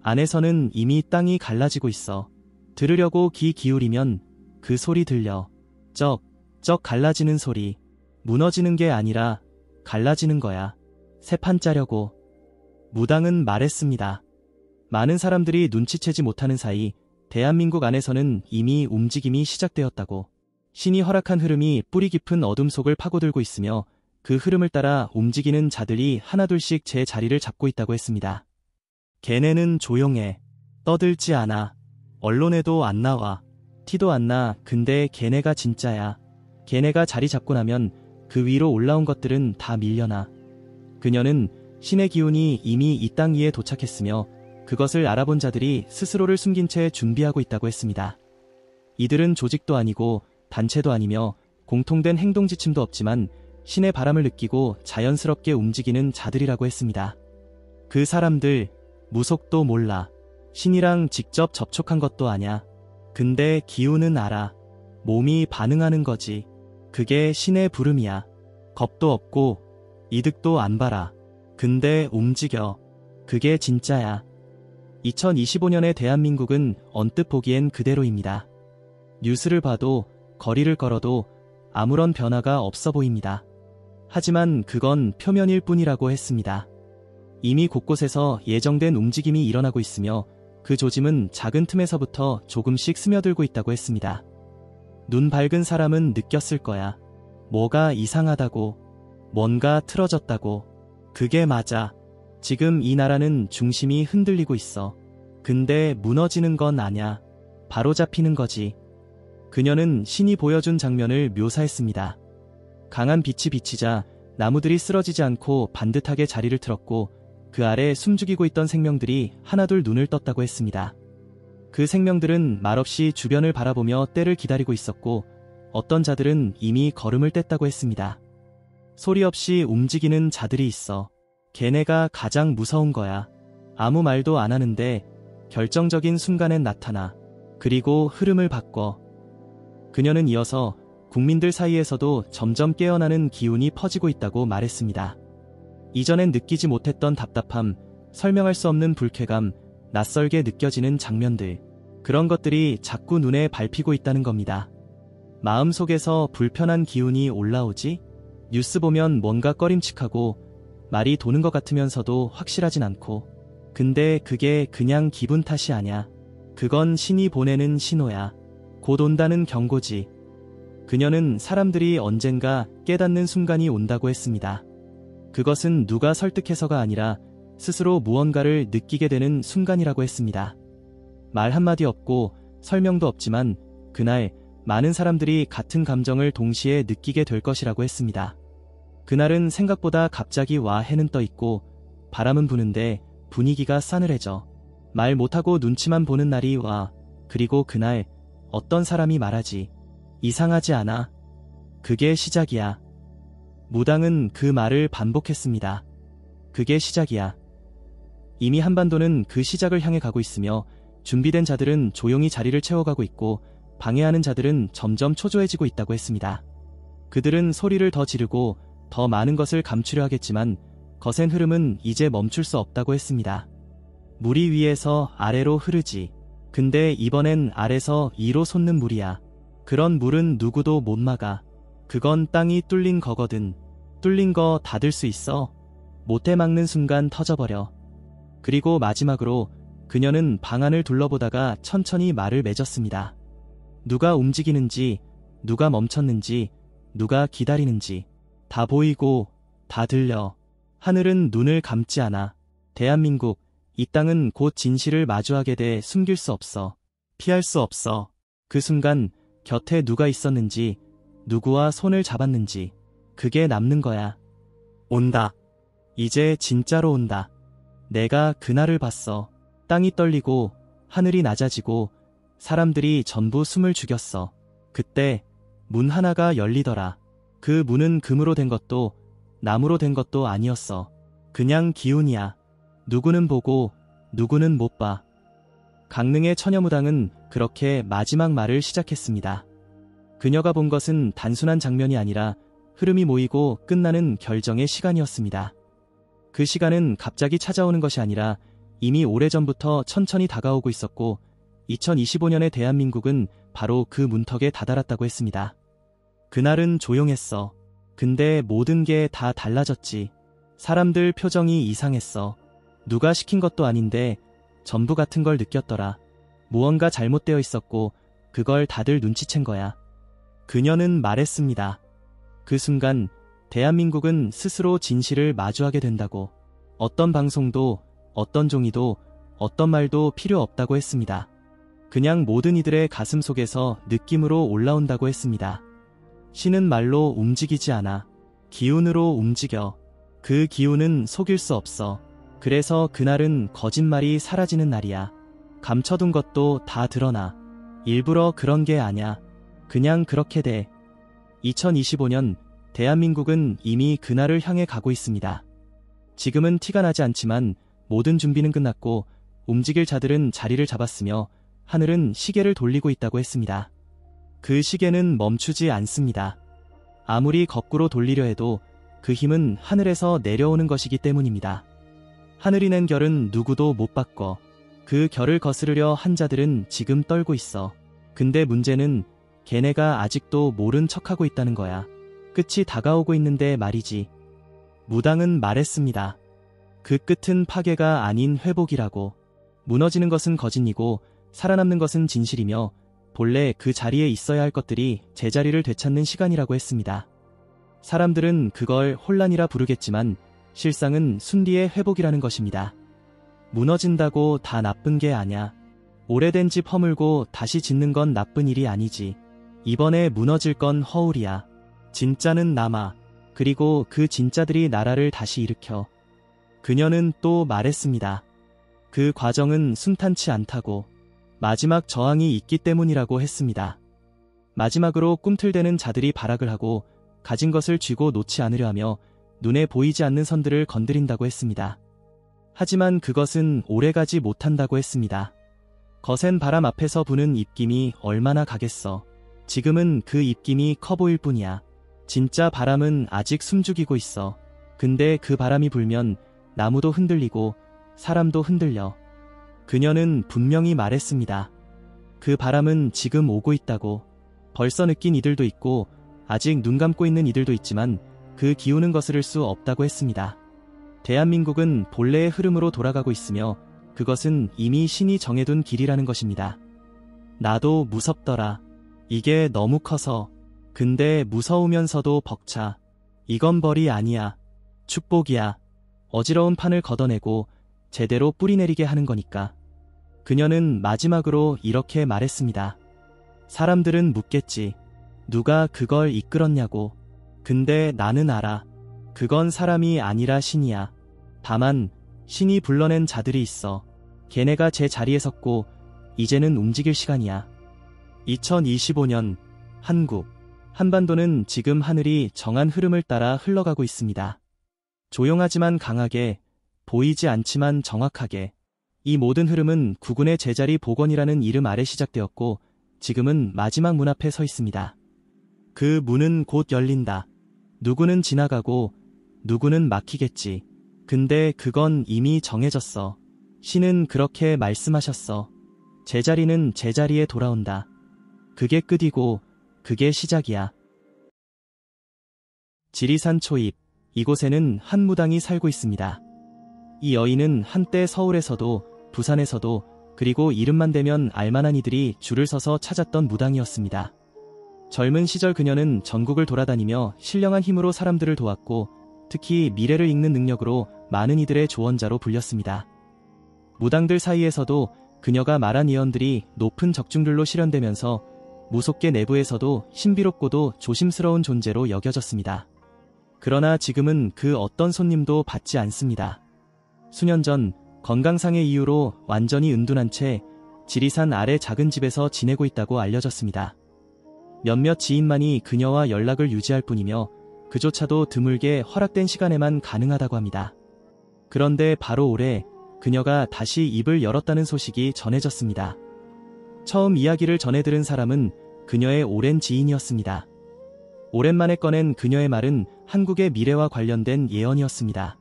안에서는 이미 땅이 갈라지고 있어. 들으려고 귀 기울이면 그 소리 들려. 쩍 갈라지는 소리. 무너지는 게 아니라 갈라지는 거야. 새 판 짜려고. 무당은 말했습니다. 많은 사람들이 눈치채지 못하는 사이 대한민국 안에서는 이미 움직임이 시작되었다고. 신이 허락한 흐름이 뿌리 깊은 어둠 속을 파고들고 있으며 그 흐름을 따라 움직이는 자들이 하나둘씩 제 자리를 잡고 있다고 했습니다. 걔네는 조용해. 떠들지 않아. 언론에도 안 나와. 티도 안 나. 근데 걔네가 진짜야. 걔네가 자리 잡고 나면 그 위로 올라온 것들은 다 밀려나. 그녀는 신의 기운이 이미 이 땅 위에 도착했으며 그것을 알아본 자들이 스스로를 숨긴 채 준비하고 있다고 했습니다. 이들은 조직도 아니고 단체도 아니며 공통된 행동 지침도 없지만 신의 바람을 느끼고 자연스럽게 움직이는 자들이라고 했습니다. 그 사람들 무속도 몰라. 신이랑 직접 접촉한 것도 아냐. 근데 기운은 알아. 몸이 반응하는 거지. 그게 신의 부름이야. 겁도 없고 이득도 안 봐라. 근데 움직여. 그게 진짜야. 2025년의 대한민국은 언뜻 보기엔 그대로입니다. 뉴스를 봐도 거리를 걸어도 아무런 변화가 없어 보입니다. 하지만 그건 표면일 뿐이라고 했습니다. 이미 곳곳에서 예정된 움직임이 일어나고 있으며 그 조짐은 작은 틈에서부터 조금씩 스며들고 있다고 했습니다. 눈 밝은 사람은 느꼈을 거야. 뭐가 이상하다고. 뭔가 틀어졌다고. 그게 맞아. 지금 이 나라는 중심이 흔들리고 있어. 근데 무너지는 건 아냐. 바로 잡히는 거지. 그녀는 신이 보여준 장면을 묘사했습니다. 강한 빛이 비치자 나무들이 쓰러지지 않고 반듯하게 자리를 틀었고 그 아래 숨죽이고 있던 생명들이 하나둘 눈을 떴다고 했습니다. 그 생명들은 말없이 주변을 바라보며 때를 기다리고 있었고 어떤 자들은 이미 걸음을 뗐다고 했습니다. 소리 없이 움직이는 자들이 있어. 걔네가 가장 무서운 거야. 아무 말도 안 하는데 결정적인 순간엔 나타나. 그리고 흐름을 바꿔. 그녀는 이어서 국민들 사이에서도 점점 깨어나는 기운이 퍼지고 있다고 말했습니다. 이전엔 느끼지 못했던 답답함, 설명할 수 없는 불쾌감, 낯설게 느껴지는 장면들. 그런 것들이 자꾸 눈에 밟히고 있다는 겁니다. 마음속에서 불편한 기운이 올라오지? 뉴스 보면 뭔가 꺼림칙하고 말이 도는 것 같으면서도 확실하진 않고. 근데 그게 그냥 기분 탓이 아냐. 그건 신이 보내는 신호야. 곧 온다는 경고지. 그녀는 사람들이 언젠가 깨닫는 순간이 온다고 했습니다. 그것은 누가 설득해서가 아니라 스스로 무언가를 느끼게 되는 순간이라고 했습니다. 말 한마디 없고 설명도 없지만 그날 많은 사람들이 같은 감정을 동시에 느끼게 될 것이라고 했습니다. 그날은 생각보다 갑자기 와 해는 떠 있고 바람은 부는데 분위기가 싸늘해져. 말 못하고 눈치만 보는 날이 와. 그리고 그날 어떤 사람이 말하지. 이상하지 않아? 그게 시작이야. 무당은 그 말을 반복했습니다. 그게 시작이야. 이미 한반도는 그 시작을 향해 가고 있으며 준비된 자들은 조용히 자리를 채워가고 있고 방해하는 자들은 점점 초조해지고 있다고 했습니다. 그들은 소리를 더 지르고 더 많은 것을 감추려 하겠지만 거센 흐름은 이제 멈출 수 없다고 했습니다. 물이 위에서 아래로 흐르지. 근데 이번엔 아래서 위로 솟는 물이야. 그런 물은 누구도 못 막아. 그건 땅이 뚫린 거거든. 뚫린 거 닫을 수 있어. 못해 막는 순간 터져버려. 그리고 마지막으로 그녀는 방안을 둘러보다가 천천히 말을 맺었습니다. 누가 움직이는지, 누가 멈췄는지, 누가 기다리는지 다 보이고 다 들려. 하늘은 눈을 감지 않아. 대한민국, 이 땅은 곧 진실을 마주하게 돼. 숨길 수 없어. 피할 수 없어. 그 순간 곁에 누가 있었는지, 누구와 손을 잡았는지 그게 남는 거야. 온다. 이제 진짜로 온다. 내가 그날을 봤어. 땅이 떨리고 하늘이 낮아지고 사람들이 전부 숨을 죽였어. 그때 문 하나가 열리더라. 그 문은 금으로 된 것도 나무로 된 것도 아니었어. 그냥 기운이야. 누구는 보고 누구는 못 봐. 강릉의 처녀무당은 그렇게 마지막 말을 시작했습니다. 그녀가 본 것은 단순한 장면이 아니라 흐름이 모이고 끝나는 결정의 시간이었습니다. 그 시간은 갑자기 찾아오는 것이 아니라 이미 오래전부터 천천히 다가오고 있었고 2025년의 대한민국은 바로 그 문턱에 다다랐다고 했습니다. 그날은 조용했어. 근데 모든 게 다 달라졌지. 사람들 표정이 이상했어. 누가 시킨 것도 아닌데 전부 같은 걸 느꼈더라. 무언가 잘못되어 있었고 그걸 다들 눈치챈 거야. 그녀는 말했습니다. 그 순간 대한민국은 스스로 진실을 마주하게 된다고. 어떤 방송도, 어떤 종이도, 어떤 말도 필요 없다고 했습니다. 그냥 모든 이들의 가슴 속에서 느낌으로 올라온다고 했습니다. 신은 말로 움직이지 않아. 기운으로 움직여. 그 기운은 속일 수 없어. 그래서 그날은 거짓말이 사라지는 날이야. 감춰둔 것도 다 드러나. 일부러 그런 게 아냐. 그냥 그렇게 돼. 2025년 대한민국은 이미 그날을 향해 가고 있습니다. 지금은 티가 나지 않지만 모든 준비는 끝났고 움직일 자들은 자리를 잡았으며 하늘은 시계를 돌리고 있다고 했습니다. 그 시계는 멈추지 않습니다. 아무리 거꾸로 돌리려 해도 그 힘은 하늘에서 내려오는 것이기 때문입니다. 하늘이 낸 결은 누구도 못 바꿔. 그 결을 거스르려 한 자들은 지금 떨고 있어. 근데 문제는 걔네가 아직도 모른 척하고 있다는 거야. 끝이 다가오고 있는데 말이지. 무당은 말했습니다. 그 끝은 파괴가 아닌 회복이라고. 무너지는 것은 거짓이고 살아남는 것은 진실이며 본래 그 자리에 있어야 할 것들이 제자리를 되찾는 시간이라고 했습니다. 사람들은 그걸 혼란이라 부르겠지만 실상은 순리의 회복이라는 것입니다. 무너진다고 다 나쁜 게 아냐. 오래된 집 허물고 다시 짓는 건 나쁜 일이 아니지. 이번에 무너질 건 허울이야. 진짜는 남아. 그리고 그 진짜들이 나라를 다시 일으켜. 그녀는 또 말했습니다. 그 과정은 순탄치 않다고. 마지막 저항이 있기 때문이라고 했습니다. 마지막으로 꿈틀대는 자들이 발악을 하고 가진 것을 쥐고 놓지 않으려 하며 눈에 보이지 않는 선들을 건드린다고 했습니다. 하지만 그것은 오래가지 못한다고 했습니다. 거센 바람 앞에서 부는 입김이 얼마나 가겠어. 지금은 그 입김이 커 보일 뿐이야. 진짜 바람은 아직 숨죽이고 있어. 근데 그 바람이 불면 나무도 흔들리고 사람도 흔들려. 그녀는 분명히 말했습니다. 그 바람은 지금 오고 있다고. 벌써 느낀 이들도 있고 아직 눈 감고 있는 이들도 있지만 그 기운은 거스를 수 없다고 했습니다. 대한민국은 본래의 흐름으로 돌아가고 있으며 그것은 이미 신이 정해둔 길이라는 것입니다. 나도 무섭더라. 이게 너무 커서. 근데 무서우면서도 벅차. 이건 벌이 아니야. 축복이야. 어지러운 판을 걷어내고 제대로 뿌리내리게 하는 거니까. 그녀는 마지막으로 이렇게 말했습니다. 사람들은 묻겠지. 누가 그걸 이끌었냐고. 근데 나는 알아. 그건 사람이 아니라 신이야. 다만 신이 불러낸 자들이 있어. 걔네가 제 자리에 섰고 이제는 움직일 시간이야. 2025년 한국 한반도는 지금 하늘이 정한 흐름을 따라 흘러가고 있습니다. 조용하지만 강하게, 보이지 않지만 정확하게. 이 모든 흐름은 국군의 제자리 복원이라는 이름 아래 시작되었고 지금은 마지막 문 앞에 서 있습니다. 그 문은 곧 열린다. 누구는 지나가고 누구는 막히겠지. 근데 그건 이미 정해졌어. 신은 그렇게 말씀하셨어. 제자리는 제자리에 돌아온다. 그게 끝이고 그게 시작이야. 지리산 초입. 이곳에는 한 무당이 살고 있습니다. 이 여인은 한때 서울에서도 부산에서도 그리고 이름만 대면 알만한 이들이 줄을 서서 찾았던 무당이었습니다. 젊은 시절 그녀는 전국을 돌아다니며 신령한 힘으로 사람들을 도왔고 특히 미래를 읽는 능력으로 많은 이들의 조언자로 불렸습니다. 무당들 사이에서도 그녀가 말한 예언들이 높은 적중률로 실현되면서 무속계 내부에서도 신비롭고도 조심스러운 존재로 여겨졌습니다. 그러나 지금은 그 어떤 손님도 받지 않습니다. 수년 전 건강상의 이유로 완전히 은둔한 채 지리산 아래 작은 집에서 지내고 있다고 알려졌습니다. 몇몇 지인만이 그녀와 연락을 유지할 뿐이며 그조차도 드물게 허락된 시간에만 가능하다고 합니다. 그런데 바로 올해 그녀가 다시 입을 열었다는 소식이 전해졌습니다. 처음 이야기를 전해들은 사람은 그녀의 오랜 지인이었습니다. 오랜만에 꺼낸 그녀의 말은 한국의 미래와 관련된 예언이었습니다.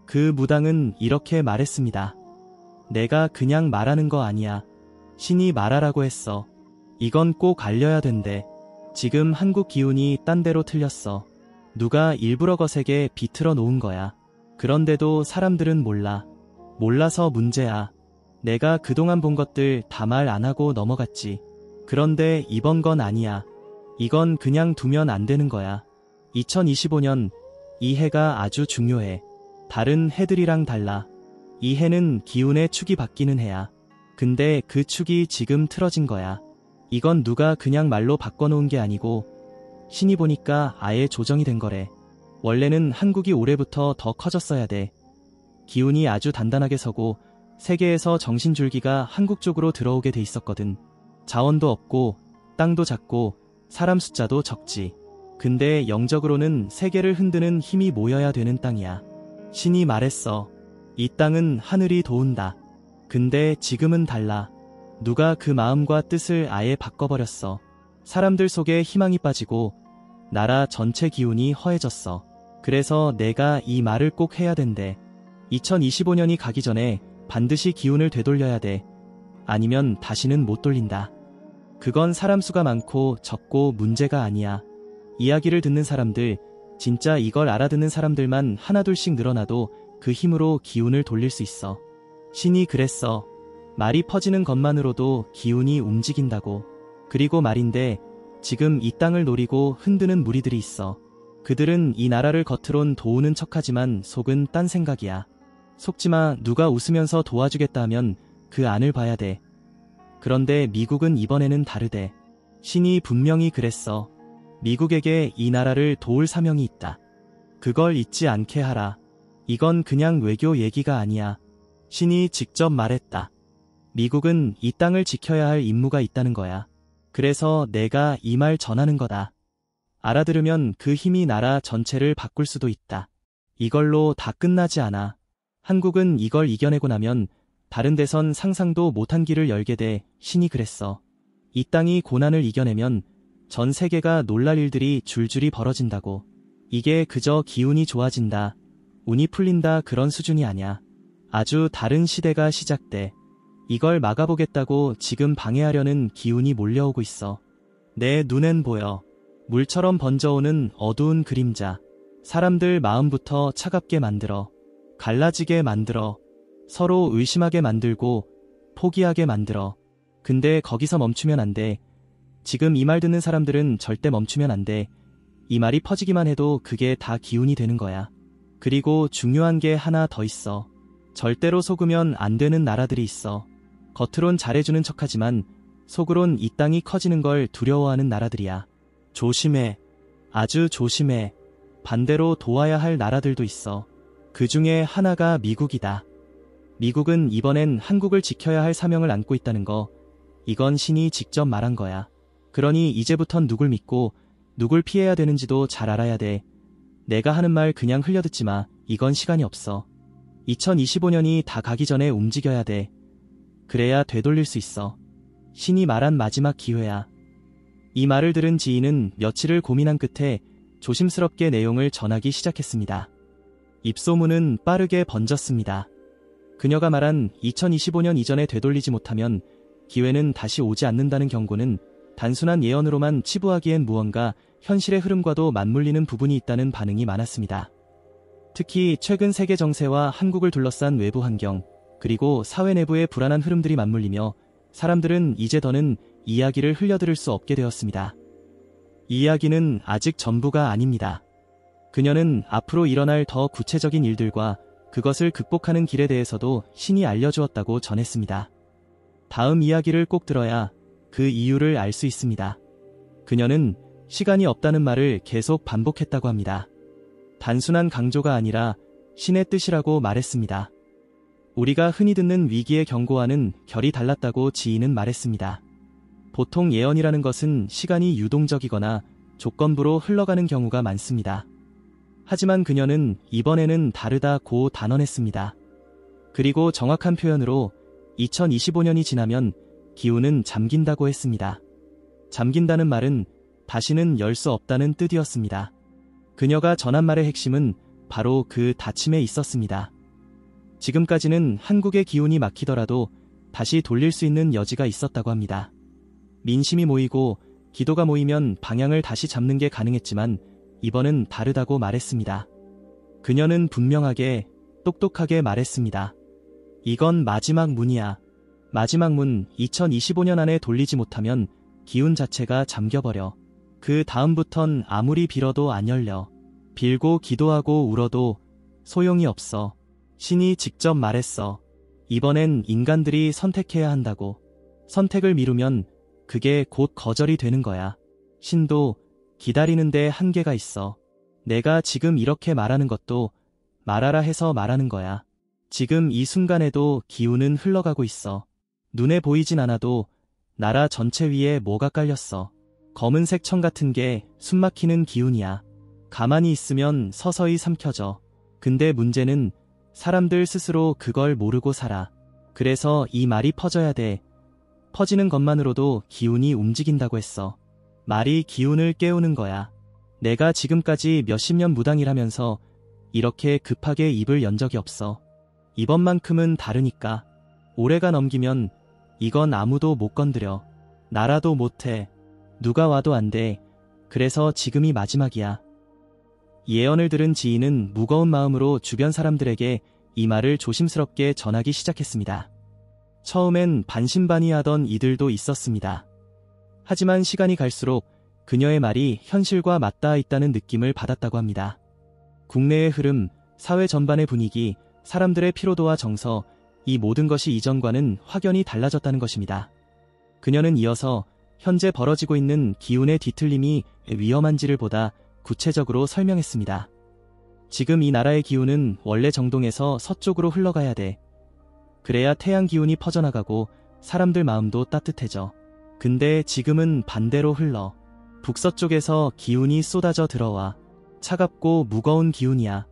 그 무당은 이렇게 말했습니다. 내가 그냥 말하는 거 아니야. 신이 말하라고 했어. 이건 꼭 알려야 된대. 지금 한국 기운이 딴 데로 틀렸어. 누가 일부러 거세게 비틀어 놓은 거야. 그런데도 사람들은 몰라. 몰라서 문제야. 내가 그동안 본 것들 다 말 안 하고 넘어갔지. 그런데 이번 건 아니야. 이건 그냥 두면 안 되는 거야. 2025년, 이 해가 아주 중요해. 다른 해들이랑 달라. 이 해는 기운의 축이 바뀌는 해야. 근데 그 축이 지금 틀어진 거야. 이건 누가 그냥 말로 바꿔놓은 게 아니고 신이 보니까 아예 조정이 된 거래. 원래는 한국이 올해부터 더 커졌어야 돼. 기운이 아주 단단하게 서고 세계에서 정신줄기가 한국 쪽으로 들어오게 돼 있었거든. 자원도 없고 땅도 작고 사람 숫자도 적지. 근데 영적으로는 세계를 흔드는 힘이 모여야 되는 땅이야. 신이 말했어. 이 땅은 하늘이 도운다. 근데 지금은 달라. 누가 그 마음과 뜻을 아예 바꿔버렸어. 사람들 속에 희망이 빠지고 나라 전체 기운이 허해졌어. 그래서 내가 이 말을 꼭 해야 된대. 2025년이 가기 전에 반드시 기운을 되돌려야 돼. 아니면 다시는 못 돌린다. 그건 사람 수가 많고 적고 문제가 아니야. 이야기를 듣는 사람들, 진짜 이걸 알아듣는 사람들만 하나둘씩 늘어나도 그 힘으로 기운을 돌릴 수 있어. 신이 그랬어. 말이 퍼지는 것만으로도 기운이 움직인다고. 그리고 말인데 지금 이 땅을 노리고 흔드는 무리들이 있어. 그들은 이 나라를 겉으론 도우는 척하지만 속은 딴 생각이야. 속지마. 누가 웃으면서 도와주겠다 하면 그 안을 봐야 돼. 그런데 미국은 이번에는 다르대. 신이 분명히 그랬어. 미국에게 이 나라를 도울 사명이 있다. 그걸 잊지 않게 하라. 이건 그냥 외교 얘기가 아니야. 신이 직접 말했다. 미국은 이 땅을 지켜야 할 임무가 있다는 거야. 그래서 내가 이 말 전하는 거다. 알아들으면 그 힘이 나라 전체를 바꿀 수도 있다. 이걸로 다 끝나지 않아. 한국은 이걸 이겨내고 나면 다른 데선 상상도 못한 길을 열게 돼. 신이 그랬어. 이 땅이 고난을 이겨내면 전 세계가 놀랄 일들이 줄줄이 벌어진다고. 이게 그저 기운이 좋아진다, 운이 풀린다 그런 수준이 아니야. 아주 다른 시대가 시작돼. 이걸 막아보겠다고 지금 방해하려는 기운이 몰려오고 있어. 내 눈엔 보여. 물처럼 번져오는 어두운 그림자. 사람들 마음부터 차갑게 만들어. 갈라지게 만들어. 서로 의심하게 만들고 포기하게 만들어. 근데 거기서 멈추면 안 돼. 지금 이 말 듣는 사람들은 절대 멈추면 안 돼. 이 말이 퍼지기만 해도 그게 다 기운이 되는 거야. 그리고 중요한 게 하나 더 있어. 절대로 속으면 안 되는 나라들이 있어. 겉으론 잘해주는 척하지만 속으론 이 땅이 커지는 걸 두려워하는 나라들이야. 조심해. 아주 조심해. 반대로 도와야 할 나라들도 있어. 그 중에 하나가 미국이다. 미국은 이번엔 한국을 지켜야 할 사명을 안고 있다는 거. 이건 신이 직접 말한 거야. 그러니 이제부턴 누굴 믿고 누굴 피해야 되는지도 잘 알아야 돼. 내가 하는 말 그냥 흘려듣지 마. 이건 시간이 없어. 2025년이 다 가기 전에 움직여야 돼. 그래야 되돌릴 수 있어. 신이 말한 마지막 기회야. 이 말을 들은 지인은 며칠을 고민한 끝에 조심스럽게 내용을 전하기 시작했습니다. 입소문은 빠르게 번졌습니다. 그녀가 말한 2025년 이전에 되돌리지 못하면 기회는 다시 오지 않는다는 경고는 단순한 예언으로만 치부하기엔 무언가 현실의 흐름과도 맞물리는 부분이 있다는 반응이 많았습니다. 특히 최근 세계 정세와 한국을 둘러싼 외부 환경, 그리고 사회 내부의 불안한 흐름들이 맞물리며 사람들은 이제 더는 이야기를 흘려들을 수 없게 되었습니다. 이 이야기는 아직 전부가 아닙니다. 그녀는 앞으로 일어날 더 구체적인 일들과 그것을 극복하는 길에 대해서도 신이 알려주었다고 전했습니다. 다음 이야기를 꼭 들어야 그 이유를 알 수 있습니다. 그녀는 시간이 없다는 말을 계속 반복했다고 합니다. 단순한 강조가 아니라 신의 뜻이라고 말했습니다. 우리가 흔히 듣는 위기의 경고와는 결이 달랐다고 지인은 말했습니다. 보통 예언이라는 것은 시간이 유동적이거나 조건부로 흘러가는 경우가 많습니다. 하지만 그녀는 이번에는 다르다고 단언했습니다. 그리고 정확한 표현으로 2025년이 지나면 기운은 잠긴다고 했습니다. 잠긴다는 말은 다시는 열 수 없다는 뜻이었습니다. 그녀가 전한 말의 핵심은 바로 그 닫힘에 있었습니다. 지금까지는 한국의 기운이 막히더라도 다시 돌릴 수 있는 여지가 있었다고 합니다. 민심이 모이고 기도가 모이면 방향을 다시 잡는 게 가능했지만 이번은 다르다고 말했습니다. 그녀는 분명하게 똑똑하게 말했습니다. 이건 마지막 문이야. 마지막 문 2025년 안에 돌리지 못하면 기운 자체가 잠겨버려. 그 다음부턴 아무리 빌어도 안 열려. 빌고 기도하고 울어도 소용이 없어. 신이 직접 말했어. 이번엔 인간들이 선택해야 한다고. 선택을 미루면 그게 곧 거절이 되는 거야. 신도 기다리는데 한계가 있어. 내가 지금 이렇게 말하는 것도 말하라 해서 말하는 거야. 지금 이 순간에도 기운은 흘러가고 있어. 눈에 보이진 않아도 나라 전체 위에 뭐가 깔렸어. 검은색 청 같은 게 숨막히는 기운이야. 가만히 있으면 서서히 삼켜져. 근데 문제는 사람들 스스로 그걸 모르고 살아. 그래서 이 말이 퍼져야 돼. 퍼지는 것만으로도 기운이 움직인다고 했어. 말이 기운을 깨우는 거야. 내가 지금까지 몇십 년 무당이라면서 이렇게 급하게 입을 연 적이 없어. 이번만큼은 다르니까. 올해가 넘기면 이건 아무도 못 건드려. 나라도 못해. 누가 와도 안 돼. 그래서 지금이 마지막이야. 예언을 들은 지인은 무거운 마음으로 주변 사람들에게 이 말을 조심스럽게 전하기 시작했습니다. 처음엔 반신반의하던 이들도 있었습니다. 하지만 시간이 갈수록 그녀의 말이 현실과 맞닿아 있다는 느낌을 받았다고 합니다. 국내의 흐름, 사회 전반의 분위기, 사람들의 피로도와 정서, 이 모든 것이 이전과는 확연히 달라졌다는 것입니다. 그녀는 이어서 현재 벌어지고 있는 기운의 뒤틀림이 위험한지를 보다 구체적으로 설명했습니다. 지금 이 나라의 기운은 원래 정동에서 서쪽으로 흘러가야 돼. 그래야 태양 기운이 퍼져나가고 사람들 마음도 따뜻해져. 근데 지금은 반대로 흘러. 북서쪽에서 기운이 쏟아져 들어와. 차갑고 무거운 기운이야.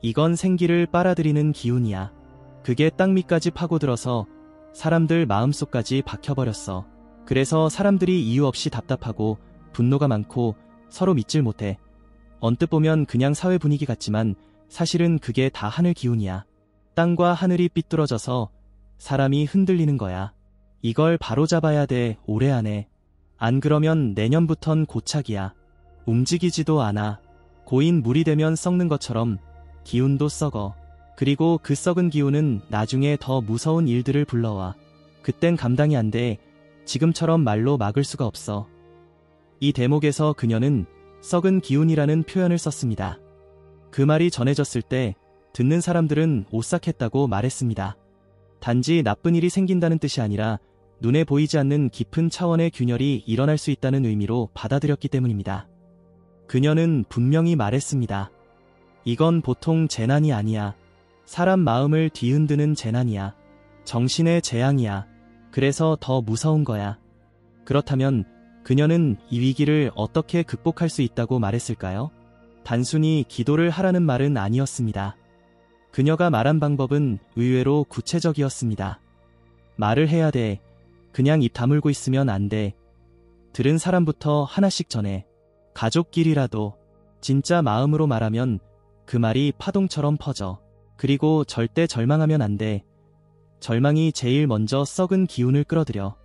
이건 생기를 빨아들이는 기운이야. 그게 땅 밑까지 파고들어서 사람들 마음속까지 박혀버렸어. 그래서 사람들이 이유 없이 답답하고 분노가 많고 서로 믿질 못해. 언뜻 보면 그냥 사회 분위기 같지만 사실은 그게 다 하늘 기운이야. 땅과 하늘이 삐뚤어져서 사람이 흔들리는 거야. 이걸 바로잡아야 돼, 올해 안에. 안 그러면 내년부턴 고착이야. 움직이지도 않아. 고인 물이 되면 썩는 것처럼 기운도 썩어. 그리고 그 썩은 기운은 나중에 더 무서운 일들을 불러와. 그땐 감당이 안 돼. 지금처럼 말로 막을 수가 없어. 이 대목에서 그녀는 썩은 기운이라는 표현을 썼습니다. 그 말이 전해졌을 때 듣는 사람들은 오싹했다고 말했습니다. 단지 나쁜 일이 생긴다는 뜻이 아니라 눈에 보이지 않는 깊은 차원의 균열이 일어날 수 있다는 의미로 받아들였기 때문입니다. 그녀는 분명히 말했습니다. 이건 보통 재난이 아니야. 사람 마음을 뒤흔드는 재난이야. 정신의 재앙이야. 그래서 더 무서운 거야. 그렇다면 그녀는 이 위기를 어떻게 극복할 수 있다고 말했을까요? 단순히 기도를 하라는 말은 아니었습니다. 그녀가 말한 방법은 의외로 구체적이었습니다. 말을 해야 돼. 그냥 입 다물고 있으면 안 돼. 들은 사람부터 하나씩 전해. 가족끼리라도. 진짜 마음으로 말하면 그 말이 파동처럼 퍼져. 그리고 절대 절망하면 안 돼. 절망이 제일 먼저 썩은 기운을 끌어들여.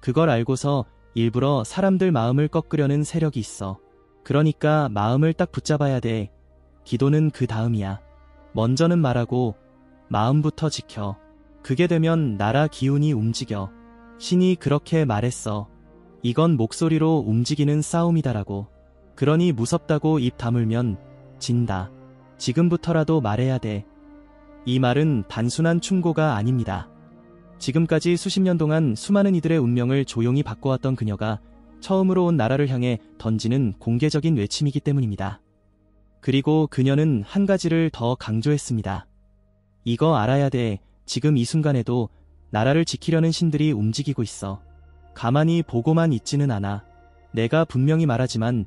그걸 알고서 일부러 사람들 마음을 꺾으려는 세력이 있어. 그러니까 마음을 딱 붙잡아야 돼. 기도는 그 다음이야. 먼저는 말하고 마음부터 지켜. 그게 되면 나라 기운이 움직여. 신이 그렇게 말했어. 이건 목소리로 움직이는 싸움이다라고. 그러니 무섭다고 입 다물면 진다. 지금부터라도 말해야 돼. 이 말은 단순한 충고가 아닙니다. 지금까지 수십 년 동안 수많은 이들의 운명을 조용히 바꿔왔던 그녀가 처음으로 온 나라를 향해 던지는 공개적인 외침이기 때문입니다. 그리고 그녀는 한 가지를 더 강조했습니다. 이거 알아야 돼. 지금 이 순간에도 나라를 지키려는 신들이 움직이고 있어. 가만히 보고만 있지는 않아. 내가 분명히 말하지만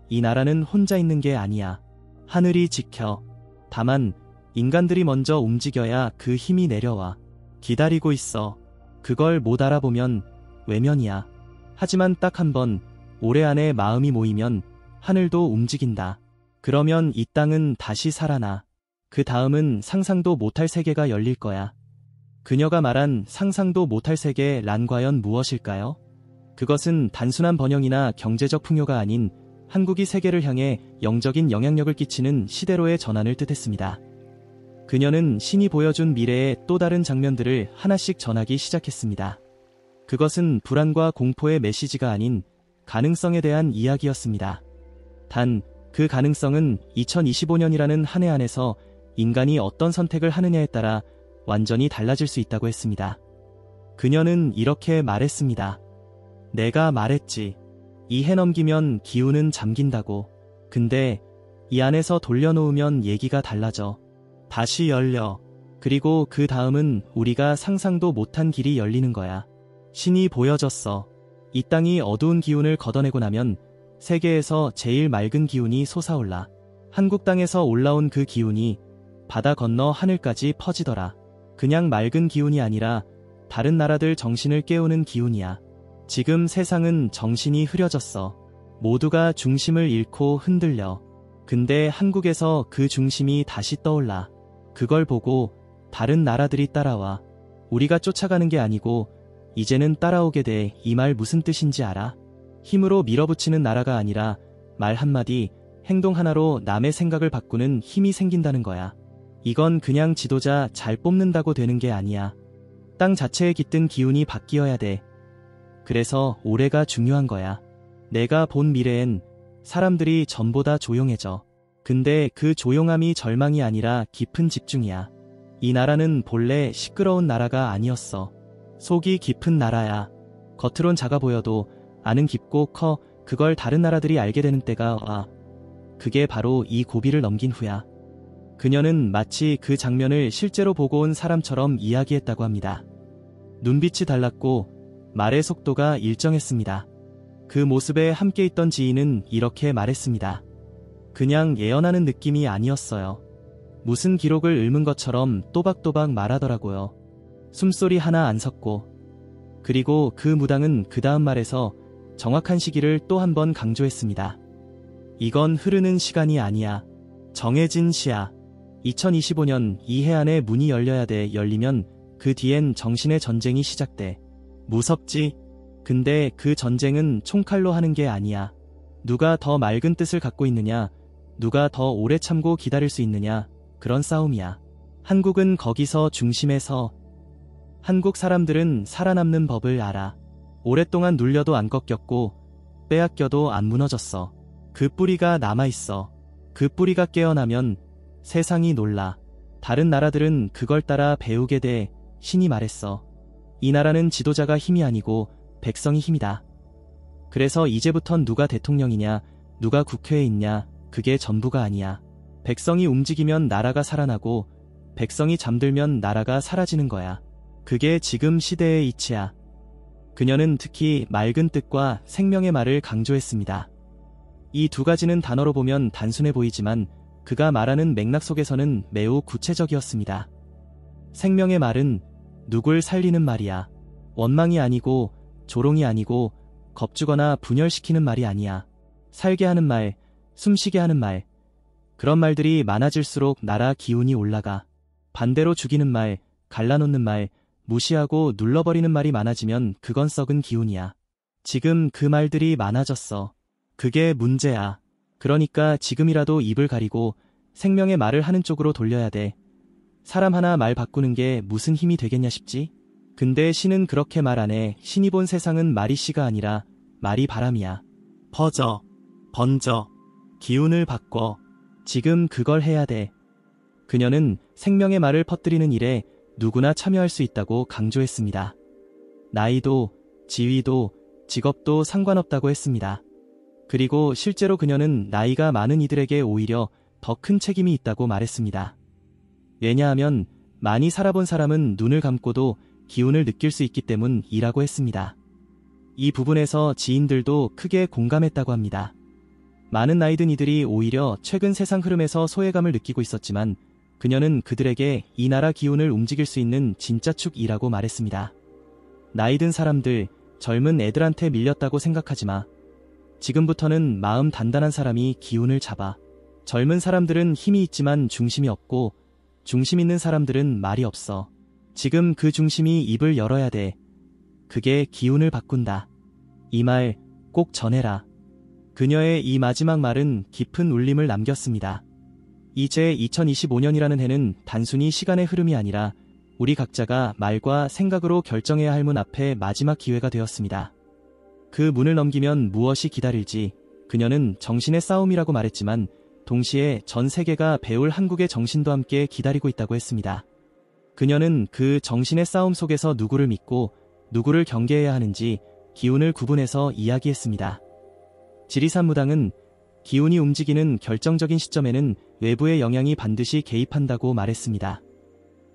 이 나라는 혼자 있는 게 아니야. 하늘이 지켜. 다만 인간들이 먼저 움직여야 그 힘이 내려와. 기다리고 있어. 그걸 못 알아보면 외면이야. 하지만 딱 한 번 올해 안에 마음이 모이면 하늘도 움직인다. 그러면 이 땅은 다시 살아나. 그 다음은 상상도 못할 세계가 열릴 거야. 그녀가 말한 상상도 못할 세계란 과연 무엇일까요? 그것은 단순한 번영이나 경제적 풍요가 아닌 한국이 세계를 향해 영적인 영향력을 끼치는 시대로의 전환을 뜻했습니다. 그녀는 신이 보여준 미래의 또 다른 장면들을 하나씩 전하기 시작했습니다. 그것은 불안과 공포의 메시지가 아닌 가능성에 대한 이야기였습니다. 단, 그 가능성은 2025년이라는 한 해 안에서 인간이 어떤 선택을 하느냐에 따라 완전히 달라질 수 있다고 했습니다. 그녀는 이렇게 말했습니다. 내가 말했지. 이 해 넘기면 기운은 잠긴다고. 근데 이 안에서 돌려놓으면 얘기가 달라져. 다시 열려. 그리고 그 다음은 우리가 상상도 못한 길이 열리는 거야. 신이 보여졌어. 이 땅이 어두운 기운을 걷어내고 나면 세계에서 제일 맑은 기운이 솟아올라. 한국 땅에서 올라온 그 기운이 바다 건너 하늘까지 퍼지더라. 그냥 맑은 기운이 아니라 다른 나라들 정신을 깨우는 기운이야. 지금 세상은 정신이 흐려졌어. 모두가 중심을 잃고 흔들려. 근데 한국에서 그 중심이 다시 떠올라. 그걸 보고 다른 나라들이 따라와. 우리가 쫓아가는 게 아니고 이제는 따라오게 돼. 이 말 무슨 뜻인지 알아? 힘으로 밀어붙이는 나라가 아니라 말 한마디, 행동 하나로 남의 생각을 바꾸는 힘이 생긴다는 거야. 이건 그냥 지도자 잘 뽑는다고 되는 게 아니야. 땅 자체에 깃든 기운이 바뀌어야 돼. 그래서 올해가 중요한 거야. 내가 본 미래엔 사람들이 전보다 조용해져. 근데 그 조용함이 절망이 아니라 깊은 집중이야. 이 나라는 본래 시끄러운 나라가 아니었어. 속이 깊은 나라야. 겉으론 작아 보여도 안은 깊고 커. 그걸 다른 나라들이 알게 되는 때가 와. 그게 바로 이 고비를 넘긴 후야. 그녀는 마치 그 장면을 실제로 보고 온 사람처럼 이야기했다고 합니다. 눈빛이 달랐고 말의 속도가 일정했습니다. 그 모습에 함께 있던 지인은 이렇게 말했습니다. 그냥 예언하는 느낌이 아니었어요. 무슨 기록을 읊은 것처럼 또박또박 말하더라고요. 숨소리 하나 안 섰고. 그리고 그 무당은 그 다음 말에서 정확한 시기를 또 한 번 강조했습니다. 이건 흐르는 시간이 아니야. 정해진 시야. 2025년 이 해 안에 문이 열려야 돼. 열리면 그 뒤엔 정신의 전쟁이 시작돼. 무섭지? 근데 그 전쟁은 총칼로 하는 게 아니야. 누가 더 맑은 뜻을 갖고 있느냐, 누가 더 오래 참고 기다릴 수 있느냐, 그런 싸움이야. 한국은 거기서 중심에서. 한국 사람들은 살아남는 법을 알아. 오랫동안 눌려도 안 꺾였고 빼앗겨도 안 무너졌어. 그 뿌리가 남아있어. 그 뿌리가 깨어나면 세상이 놀라. 다른 나라들은 그걸 따라 배우게 돼. 신이 말했어. 이 나라는 지도자가 힘이 아니고 백성이 힘이다. 그래서 이제부턴 누가 대통령이냐, 누가 국회에 있냐, 그게 전부가 아니야. 백성이 움직이면 나라가 살아나고 백성이 잠들면 나라가 사라지는 거야. 그게 지금 시대의 이치야. 그녀는 특히 맑은 뜻과 생명의 말을 강조했습니다. 이 두 가지는 단어로 보면 단순해 보이지만 그가 말하는 맥락 속에서는 매우 구체적이었습니다. 생명의 말은 누굴 살리는 말이야. 원망이 아니고 조롱이 아니고 겁주거나 분열시키는 말이 아니야. 살게 하는 말, 숨쉬게 하는 말. 그런 말들이 많아질수록 나라 기운이 올라가. 반대로 죽이는 말, 갈라놓는 말, 무시하고 눌러버리는 말이 많아지면 그건 썩은 기운이야. 지금 그 말들이 많아졌어. 그게 문제야. 그러니까 지금이라도 입을 가리고 생명의 말을 하는 쪽으로 돌려야 돼. 사람 하나 말 바꾸는 게 무슨 힘이 되겠냐 싶지? 근데 신은 그렇게 말 안 해. 신이 본 세상은 말이 씨가 아니라 말이 바람이야. 퍼져, 번져, 기운을 바꿔. 지금 그걸 해야 돼. 그녀는 생명의 말을 퍼뜨리는 일에 누구나 참여할 수 있다고 강조했습니다. 나이도, 지위도, 직업도 상관없다고 했습니다. 그리고 실제로 그녀는 나이가 많은 이들에게 오히려 더 큰 책임이 있다고 말했습니다. 왜냐하면 많이 살아본 사람은 눈을 감고도 기운을 느낄 수 있기 때문이라고 했습니다. 이 부분에서 지인들도 크게 공감했다고 합니다. 많은 나이 든 이들이 오히려 최근 세상 흐름에서 소외감을 느끼고 있었지만 그녀는 그들에게 이 나라 기운을 움직일 수 있는 진짜 축이라고 말했습니다. 나이 든 사람들, 젊은 애들한테 밀렸다고 생각하지 마. 지금부터는 마음 단단한 사람이 기운을 잡아. 젊은 사람들은 힘이 있지만 중심이 없고 중심 있는 사람들은 말이 없어. 지금 그 중심이 입을 열어야 돼. 그게 기운을 바꾼다. 이 말 꼭 전해라. 그녀의 이 마지막 말은 깊은 울림을 남겼습니다. 이제 2025년이라는 해는 단순히 시간의 흐름이 아니라 우리 각자가 말과 생각으로 결정해야 할 문 앞에 마지막 기회가 되었습니다. 그 문을 넘기면 무엇이 기다릴지 그녀는 정신의 싸움이라고 말했지만 동시에 전 세계가 배울 한국의 정신도 함께 기다리고 있다고 했습니다. 그녀는 그 정신의 싸움 속에서 누구를 믿고 누구를 경계해야 하는지 기운을 구분해서 이야기했습니다. 지리산 무당은 기운이 움직이는 결정적인 시점에는 외부의 영향이 반드시 개입한다고 말했습니다.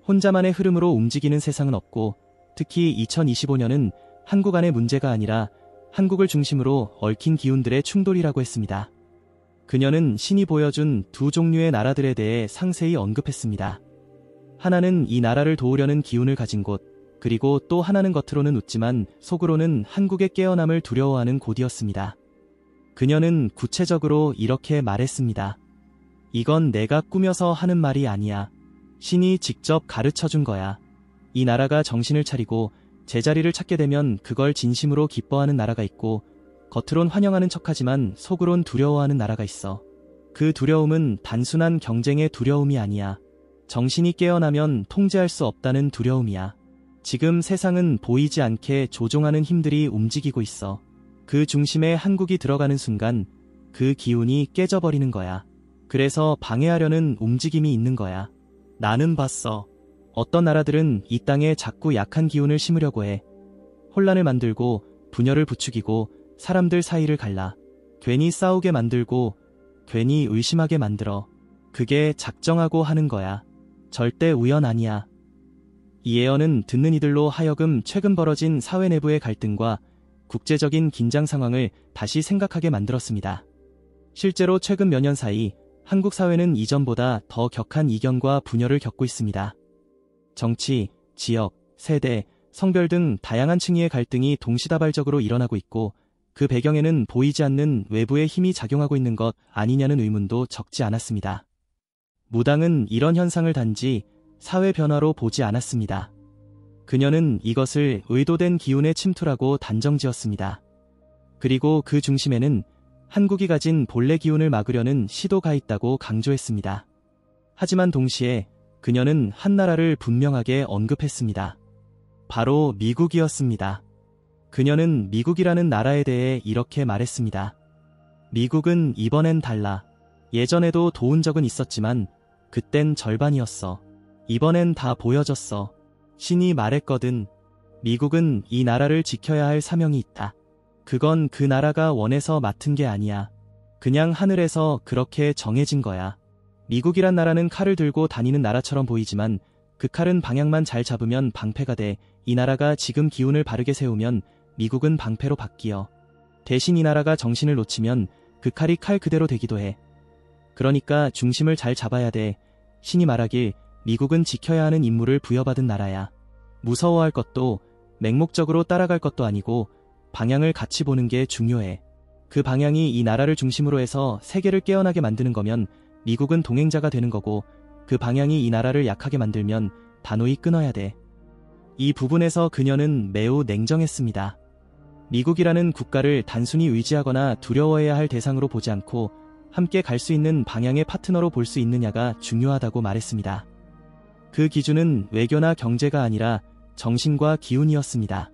혼자만의 흐름으로 움직이는 세상은 없고 특히 2025년은 한국 안의 문제가 아니라 한국을 중심으로 얽힌 기운들의 충돌이라고 했습니다. 그녀는 신이 보여준 두 종류의 나라들에 대해 상세히 언급했습니다. 하나는 이 나라를 도우려는 기운을 가진 곳, 그리고 또 하나는 겉으로는 웃지만 속으로는 한국의 깨어남을 두려워하는 곳이었습니다. 그녀는 구체적으로 이렇게 말했습니다. 이건 내가 꾸며서 하는 말이 아니야. 신이 직접 가르쳐준 거야. 이 나라가 정신을 차리고 제자리를 찾게 되면 그걸 진심으로 기뻐하는 나라가 있고 겉으론 환영하는 척하지만 속으론 두려워하는 나라가 있어. 그 두려움은 단순한 경쟁의 두려움이 아니야. 정신이 깨어나면 통제할 수 없다는 두려움이야. 지금 세상은 보이지 않게 조종하는 힘들이 움직이고 있어. 그 중심에 한국이 들어가는 순간 그 기운이 깨져버리는 거야. 그래서 방해하려는 움직임이 있는 거야. 나는 봤어. 어떤 나라들은 이 땅에 자꾸 약한 기운을 심으려고 해. 혼란을 만들고 분열을 부추기고 사람들 사이를 갈라. 괜히 싸우게 만들고 괜히 의심하게 만들어. 그게 작정하고 하는 거야. 절대 우연 아니야. 이 예언은 듣는 이들로 하여금 최근 벌어진 사회 내부의 갈등과 국제적인 긴장 상황을 다시 생각하게 만들었습니다. 실제로 최근 몇 년 사이 한국 사회는 이전보다 더 격한 이견과 분열을 겪고 있습니다. 정치, 지역, 세대, 성별 등 다양한 층위의 갈등이 동시다발적으로 일어나고 있고 그 배경에는 보이지 않는 외부의 힘이 작용하고 있는 것 아니냐는 의문도 적지 않았습니다. 무당은 이런 현상을 단지 사회 변화로 보지 않았습니다. 그녀는 이것을 의도된 기운의 침투라고 단정지었습니다. 그리고 그 중심에는 한국이 가진 본래 기운을 막으려는 시도가 있다고 강조했습니다. 하지만 동시에 그녀는 한 나라를 분명하게 언급했습니다. 바로 미국이었습니다. 그녀는 미국이라는 나라에 대해 이렇게 말했습니다. 미국은 이번엔 달라. 예전에도 도운 적은 있었지만 그땐 절반이었어. 이번엔 다 보여줬어. 신이 말했거든. 미국은 이 나라를 지켜야 할 사명이 있다. 그건 그 나라가 원해서 맡은 게 아니야. 그냥 하늘에서 그렇게 정해진 거야. 미국이란 나라는 칼을 들고 다니는 나라처럼 보이지만 그 칼은 방향만 잘 잡으면 방패가 돼. 이 나라가 지금 기운을 바르게 세우면 미국은 방패로 바뀌어. 대신 이 나라가 정신을 놓치면 그 칼이 칼 그대로 되기도 해. 그러니까 중심을 잘 잡아야 돼. 신이 말하길 미국은 지켜야 하는 임무를 부여받은 나라야. 무서워할 것도 맹목적으로 따라갈 것도 아니고 방향을 같이 보는 게 중요해. 그 방향이 이 나라를 중심으로 해서 세계를 깨어나게 만드는 거면 미국은 동행자가 되는 거고 그 방향이 이 나라를 약하게 만들면 단호히 끊어야 돼. 이 부분에서 그녀는 매우 냉정했습니다. 미국이라는 국가를 단순히 의지하거나 두려워해야 할 대상으로 보지 않고 함께 갈 수 있는 방향의 파트너로 볼 수 있느냐가 중요하다고 말했습니다. 그 기준은 외교나 경제가 아니라 정신과 기운이었습니다.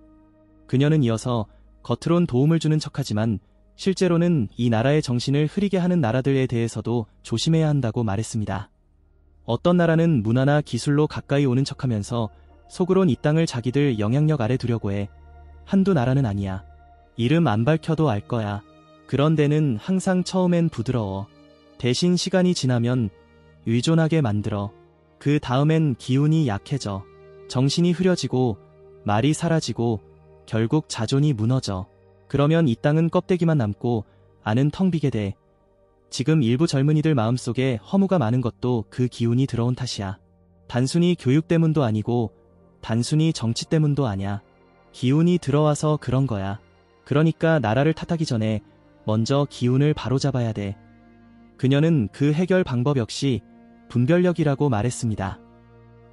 그녀는 이어서 겉으론 도움을 주는 척하지만 실제로는 이 나라의 정신을 흐리게 하는 나라들에 대해서도 조심해야 한다고 말했습니다. 어떤 나라는 문화나 기술로 가까이 오는 척하면서 속으론 이 땅을 자기들 영향력 아래 두려고 해. 한두 나라는 아니야. 이름 안 밝혀도 알 거야. 그런 데는 항상 처음엔 부드러워. 대신 시간이 지나면 의존하게 만들어. 그 다음엔 기운이 약해져. 정신이 흐려지고 말이 사라지고 결국 자존이 무너져. 그러면 이 땅은 껍데기만 남고 안은 텅 비게 돼. 지금 일부 젊은이들 마음속에 허무가 많은 것도 그 기운이 들어온 탓이야. 단순히 교육 때문도 아니고 단순히 정치 때문도 아니야. 기운이 들어와서 그런 거야. 그러니까 나라를 탓하기 전에 먼저 기운을 바로잡아야 돼. 그녀는 그 해결 방법 역시 분별력이라고 말했습니다.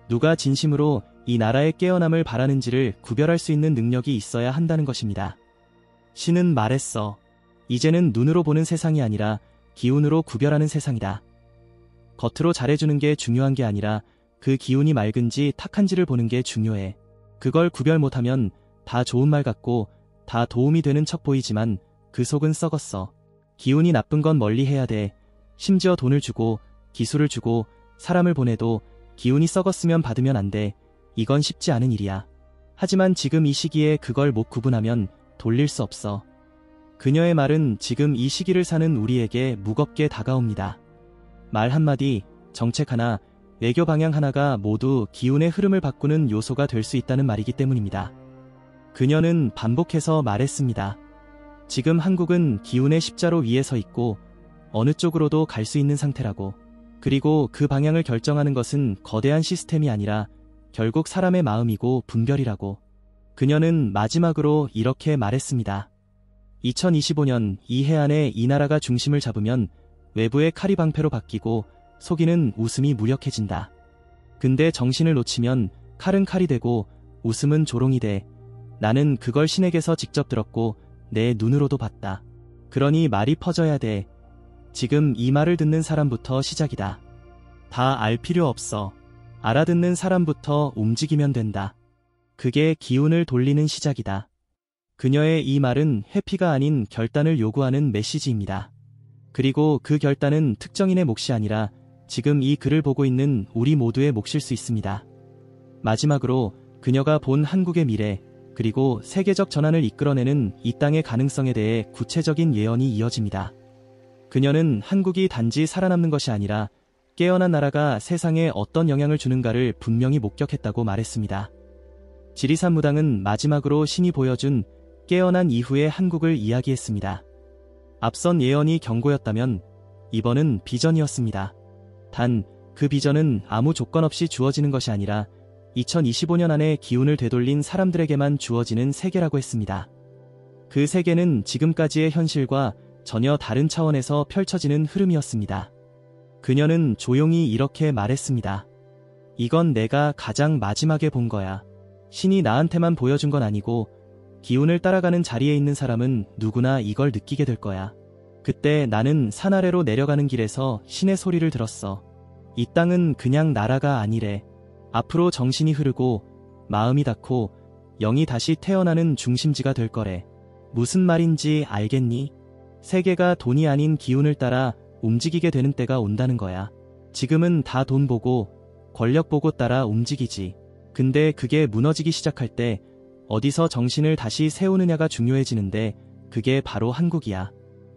누가 진심으로 이 나라의 깨어남을 바라는지를 구별할 수 있는 능력이 있어야 한다는 것입니다. 신은 말했어. 이제는 눈으로 보는 세상이 아니라 기운으로 구별하는 세상이다. 겉으로 잘해주는 게 중요한 게 아니라 그 기운이 맑은지 탁한지를 보는 게 중요해. 그걸 구별 못하면 다 좋은 말 같고 다 도움이 되는 척 보이지만 그 속은 썩었어. 기운이 나쁜 건 멀리 해야 돼. 심지어 돈을 주고 기술을 주고 사람을 보내도 기운이 썩었으면 받으면 안 돼. 이건 쉽지 않은 일이야. 하지만 지금 이 시기에 그걸 못 구분하면 돌릴 수 없어. 그녀의 말은 지금 이 시기를 사는 우리에게 무겁게 다가옵니다. 말 한마디, 정책 하나, 외교 방향 하나가 모두 기운의 흐름을 바꾸는 요소가 될 수 있다는 말이기 때문입니다. 그녀는 반복해서 말했습니다. 지금 한국은 기운의 십자로 위에 서 있고 어느 쪽으로도 갈 수 있는 상태라고. 그리고 그 방향을 결정하는 것은 거대한 시스템이 아니라 결국 사람의 마음이고 분별이라고. 그녀는 마지막으로 이렇게 말했습니다. 2025년 이 해안에 이 나라가 중심을 잡으면 외부의 칼이 방패로 바뀌고 속이는 웃음이 무력해진다. 근데 정신을 놓치면 칼은 칼이 되고 웃음은 조롱이 돼. 나는 그걸 신에게서 직접 들었고 내 눈으로도 봤다. 그러니 말이 퍼져야 돼. 지금 이 말을 듣는 사람부터 시작이다. 다 알 필요 없어. 알아듣는 사람부터 움직이면 된다. 그게 기운을 돌리는 시작이다. 그녀의 이 말은 회피가 아닌 결단을 요구하는 메시지입니다. 그리고 그 결단은 특정인의 몫이 아니라 지금 이 글을 보고 있는 우리 모두의 몫일 수 있습니다. 마지막으로 그녀가 본 한국의 미래, 그리고 세계적 전환을 이끌어내는 이 땅의 가능성에 대해 구체적인 예언이 이어집니다. 그녀는 한국이 단지 살아남는 것이 아니라 깨어난 나라가 세상에 어떤 영향을 주는가를 분명히 목격했다고 말했습니다. 지리산 무당은 마지막으로 신이 보여준 깨어난 이후의 한국을 이야기했습니다. 앞선 예언이 경고였다면 이번은 비전이었습니다. 단, 그 비전은 아무 조건 없이 주어지는 것이 아니라 2025년 안에 기운을 되돌린 사람들에게만 주어지는 세계라고 했습니다. 그 세계는 지금까지의 현실과 전혀 다른 차원에서 펼쳐지는 흐름이었습니다. 그녀는 조용히 이렇게 말했습니다. 이건 내가 가장 마지막에 본 거야. 신이 나한테만 보여준 건 아니고 기운을 따라가는 자리에 있는 사람은 누구나 이걸 느끼게 될 거야. 그때 나는 산 아래로 내려가는 길에서 신의 소리를 들었어. 이 땅은 그냥 나라가 아니래. 앞으로 정신이 흐르고 마음이 닿고 영이 다시 태어나는 중심지가 될 거래. 무슨 말인지 알겠니? 세계가 돈이 아닌 기운을 따라 움직이게 되는 때가 온다는 거야. 지금은 다 돈 보고 권력 보고 따라 움직이지. 근데 그게 무너지기 시작할 때 어디서 정신을 다시 세우느냐가 중요해지는데 그게 바로 한국이야.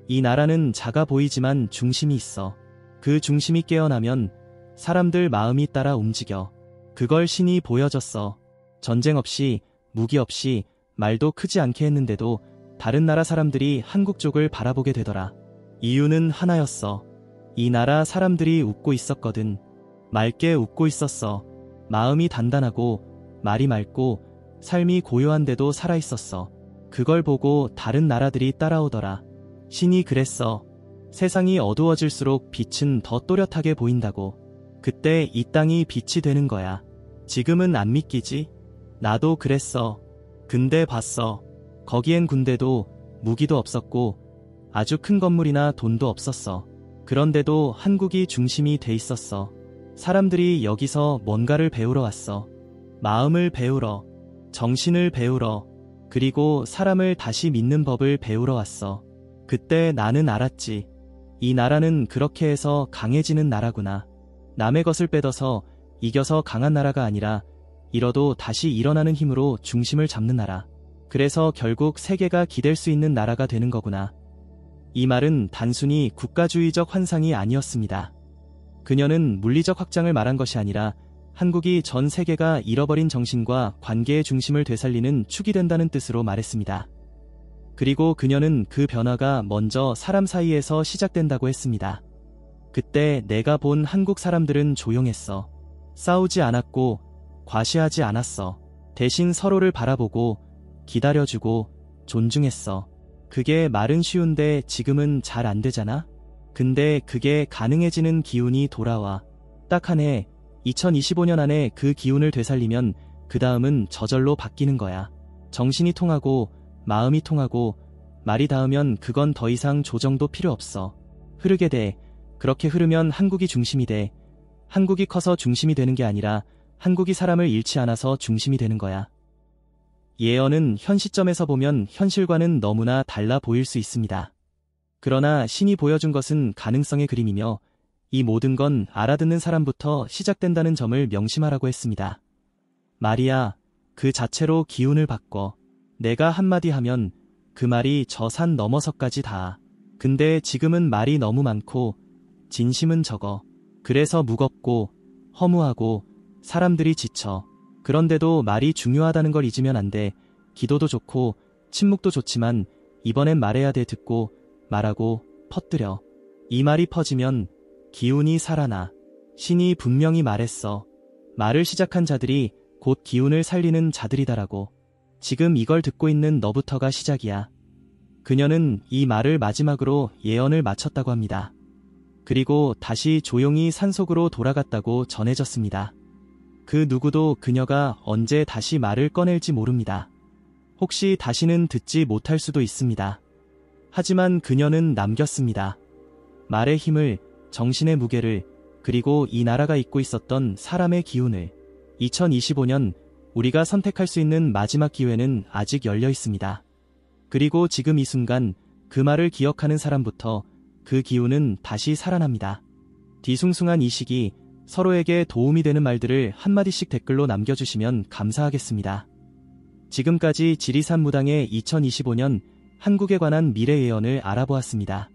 이 나라는 작아 보이지만 중심이 있어. 그 중심이 깨어나면 사람들 마음이 따라 움직여. 그걸 신이 보여줬어. 전쟁 없이, 무기 없이, 말도 크지 않게 했는데도 다른 나라 사람들이 한국 쪽을 바라보게 되더라. 이유는 하나였어. 이 나라 사람들이 웃고 있었거든. 맑게 웃고 있었어. 마음이 단단하고, 말이 맑고, 삶이 고요한데도 살아있었어. 그걸 보고 다른 나라들이 따라오더라. 신이 그랬어. 세상이 어두워질수록 빛은 더 또렷하게 보인다고. 그때 이 땅이 빛이 되는 거야. 지금은 안 믿기지? 나도 그랬어. 근데 봤어. 거기엔 군대도 무기도 없었고 아주 큰 건물이나 돈도 없었어. 그런데도 한국이 중심이 돼 있었어. 사람들이 여기서 뭔가를 배우러 왔어. 마음을 배우러, 정신을 배우러, 그리고 사람을 다시 믿는 법을 배우러 왔어. 그때 나는 알았지. 이 나라는 그렇게 해서 강해지는 나라구나. 남의 것을 뺏어서 이겨서 강한 나라가 아니라 잃어도 다시 일어나는 힘으로 중심을 잡는 나라. 그래서 결국 세계가 기댈 수 있는 나라가 되는 거구나. 이 말은 단순히 국가주의적 환상이 아니었습니다. 그녀는 물리적 확장을 말한 것이 아니라 한국이 전 세계가 잃어버린 정신과 관계의 중심을 되살리는 축이 된다는 뜻으로 말했습니다. 그리고 그녀는 그 변화가 먼저 사람 사이에서 시작된다고 했습니다. 그때 내가 본 한국 사람들은 조용했어. 싸우지 않았고 과시하지 않았어. 대신 서로를 바라보고 기다려주고 존중했어. 그게 말은 쉬운데 지금은 잘 안 되잖아? 근데 그게 가능해지는 기운이 돌아와. 딱 한 해, 2025년 안에 그 기운을 되살리면 그 다음은 저절로 바뀌는 거야. 정신이 통하고 마음이 통하고 말이 닿으면 그건 더 이상 조정도 필요 없어. 흐르게 돼. 그렇게 흐르면 한국이 중심이 돼. 한국이 커서 중심이 되는 게 아니라 한국이 사람을 잃지 않아서 중심이 되는 거야. 예언은 현 시점에서 보면 현실과는 너무나 달라 보일 수 있습니다. 그러나 신이 보여준 것은 가능성의 그림이며 이 모든 건 알아듣는 사람부터 시작된다는 점을 명심하라고 했습니다. 말이야, 그 자체로 기운을 바꿔. 내가 한마디 하면 그 말이 저 산 너머서까지 닿아. 근데 지금은 말이 너무 많고 진심은 적어. 그래서 무겁고 허무하고 사람들이 지쳐. 그런데도 말이 중요하다는 걸 잊으면 안 돼. 기도도 좋고 침묵도 좋지만 이번엔 말해야 돼. 듣고 말하고 퍼뜨려. 이 말이 퍼지면 기운이 살아나. 신이 분명히 말했어. 말을 시작한 자들이 곧 기운을 살리는 자들이다라고. 지금 이걸 듣고 있는 너부터가 시작이야. 그녀는 이 말을 마지막으로 예언을 마쳤다고 합니다. 그리고 다시 조용히 산속으로 돌아갔다고 전해졌습니다. 그 누구도 그녀가 언제 다시 말을 꺼낼지 모릅니다. 혹시 다시는 듣지 못할 수도 있습니다. 하지만 그녀는 남겼습니다. 말의 힘을, 정신의 무게를, 그리고 이 나라가 잊고 있었던 사람의 기운을. 2025년 우리가 선택할 수 있는 마지막 기회는 아직 열려 있습니다. 그리고 지금 이 순간 그 말을 기억하는 사람부터 그 기운은 다시 살아납니다. 뒤숭숭한 이 시기 서로에게 도움이 되는 말들을 한마디씩 댓글로 남겨주시면 감사하겠습니다. 지금까지 지리산 무당의 2025년 한국에 관한 미래 예언을 알아보았습니다.